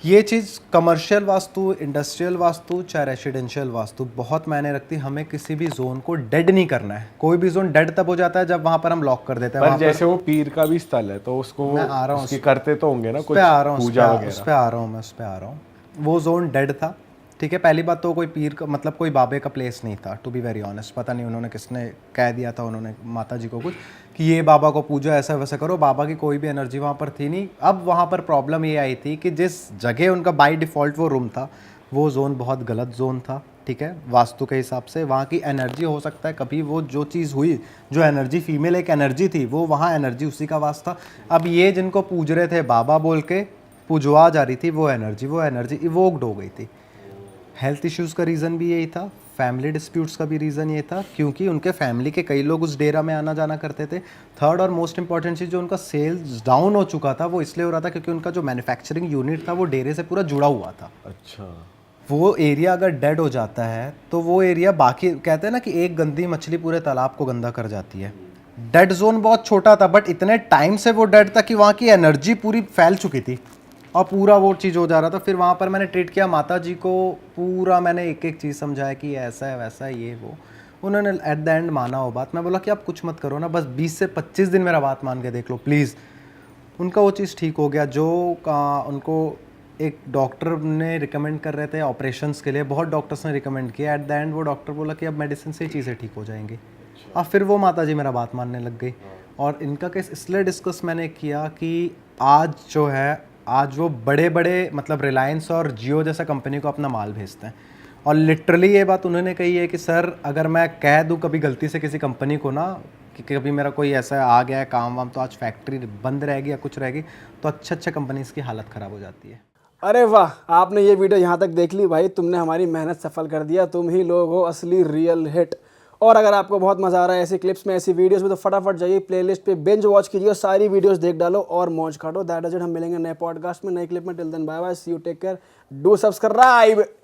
ये चीज़ कमर्शियल वास्तु, इंडस्ट्रियल वास्तु, चाहे रेसिडेंशियल वास्तु, बहुत मायने रखती है। हमें किसी भी जोन को डेड नहीं करना है। कोई भी जोन डेड तब हो जाता है जब वहाँ पर हम लॉक कर देते हैं। पर जैसे वो पीर का भी स्थल है तो उसको मैं आ रहा हूँ, उसकी करते तो होंगे ना कुछ पूजा वगैरह। उस पे आ रहा हूँ मैं, उस पे आ रहा हूँ। वो जोन डेड था, ठीक है। पहली बात तो कोई पीर का मतलब कोई बाबे का प्लेस नहीं था, टू बी वेरी ऑनेस्ट। पता नहीं उन्होंने किसने कह दिया था, उन्होंने माता जी को कुछ कि ये बाबा को पूजो, ऐसा वैसा करो। बाबा की कोई भी एनर्जी वहाँ पर थी नहीं। अब वहाँ पर प्रॉब्लम ये आई थी कि जिस जगह उनका बाय डिफ़ॉल्ट वो रूम था, वो जोन बहुत गलत जोन था, ठीक है, वास्तु के हिसाब से। वहाँ की एनर्जी हो सकता है कभी वो जो चीज़ हुई, जो एनर्जी फीमेल एक एनर्जी थी, वो वहाँ एनर्जी उसी का वास्ता। अब ये जिनको पूज रहे थे बाबा बोल के पूजवा जा रही थी, वो एनर्जी इवोक्ड हो गई थी। हेल्थ इश्यूज़ का रीज़न भी यही था, फैमिली डिस्प्यूट्स का भी रीज़न ये था, क्योंकि उनके फैमिली के कई लोग उस डेरा में आना जाना करते थे। थर्ड और मोस्ट इंपॉर्टेंट चीज़, जो उनका सेल्स डाउन हो चुका था, वो इसलिए हो रहा था क्योंकि उनका जो मैन्युफैक्चरिंग यूनिट था वो डेरे से पूरा जुड़ा हुआ था। अच्छा, वो एरिया अगर डेड हो जाता है तो वो एरिया, बाकी कहते हैं ना कि एक गंदी मछली पूरे तालाब को गंदा कर जाती है। डेड जोन बहुत छोटा था, बट इतने टाइम से वो डेड था कि वहाँ की एनर्जी पूरी फैल चुकी थी और पूरा वो चीज़ हो जा रहा था। फिर वहाँ पर मैंने ट्रीट किया माता जी को, पूरा मैंने एक एक चीज़ समझाया कि ऐसा है वैसा है ये वो। उन्होंने एट द एंड माना वो बात। मैं बोला कि आप कुछ मत करो ना, बस 20 से 25 दिन मेरा बात मान के देख लो प्लीज़। उनका वो चीज़ ठीक हो गया। जो उनको एक डॉक्टर ने रिकमेंड कर रहे थे ऑपरेशंस के लिए, बहुत डॉक्टर्स ने रिकमेंड किया। एट द एंड वो डॉक्टर बोला कि अब मेडिसिन से ही चीज़ें ठीक हो जाएंगी। अब फिर वो माता जी मेरा बात मानने लग गई। और इनका केस इसलिए डिस्कस मैंने किया कि आज जो है, आज वो बड़े बड़े मतलब रिलायंस और जियो जैसा कंपनी को अपना माल भेजते हैं। और लिटरली ये बात उन्होंने कही है कि सर अगर मैं कह दूं कभी गलती से किसी कंपनी को ना कि कभी मेरा कोई ऐसा आ गया है काम वाम, तो आज फैक्ट्री बंद रहेगी या कुछ रहेगी, तो अच्छे कंपनीज की हालत ख़राब हो जाती है। अरे वाह, आपने ये वीडियो यहाँ तक देख ली भाई, तुमने हमारी मेहनत सफल कर दिया। तुम ही लोग हो असली रियल हिट। और अगर आपको बहुत मज़ा आ रहा है ऐसी क्लिप्स में, ऐसी वीडियोस में, तो फटाफट जाइए प्लेलिस्ट पे बिंज वॉच कीजिए, सारी वीडियोस देख डालो और मौज काटो। That is it. हम मिलेंगे नए पॉडकास्ट में, नए क्लिप में। Till then bye bye, see you, take care, do subscribe.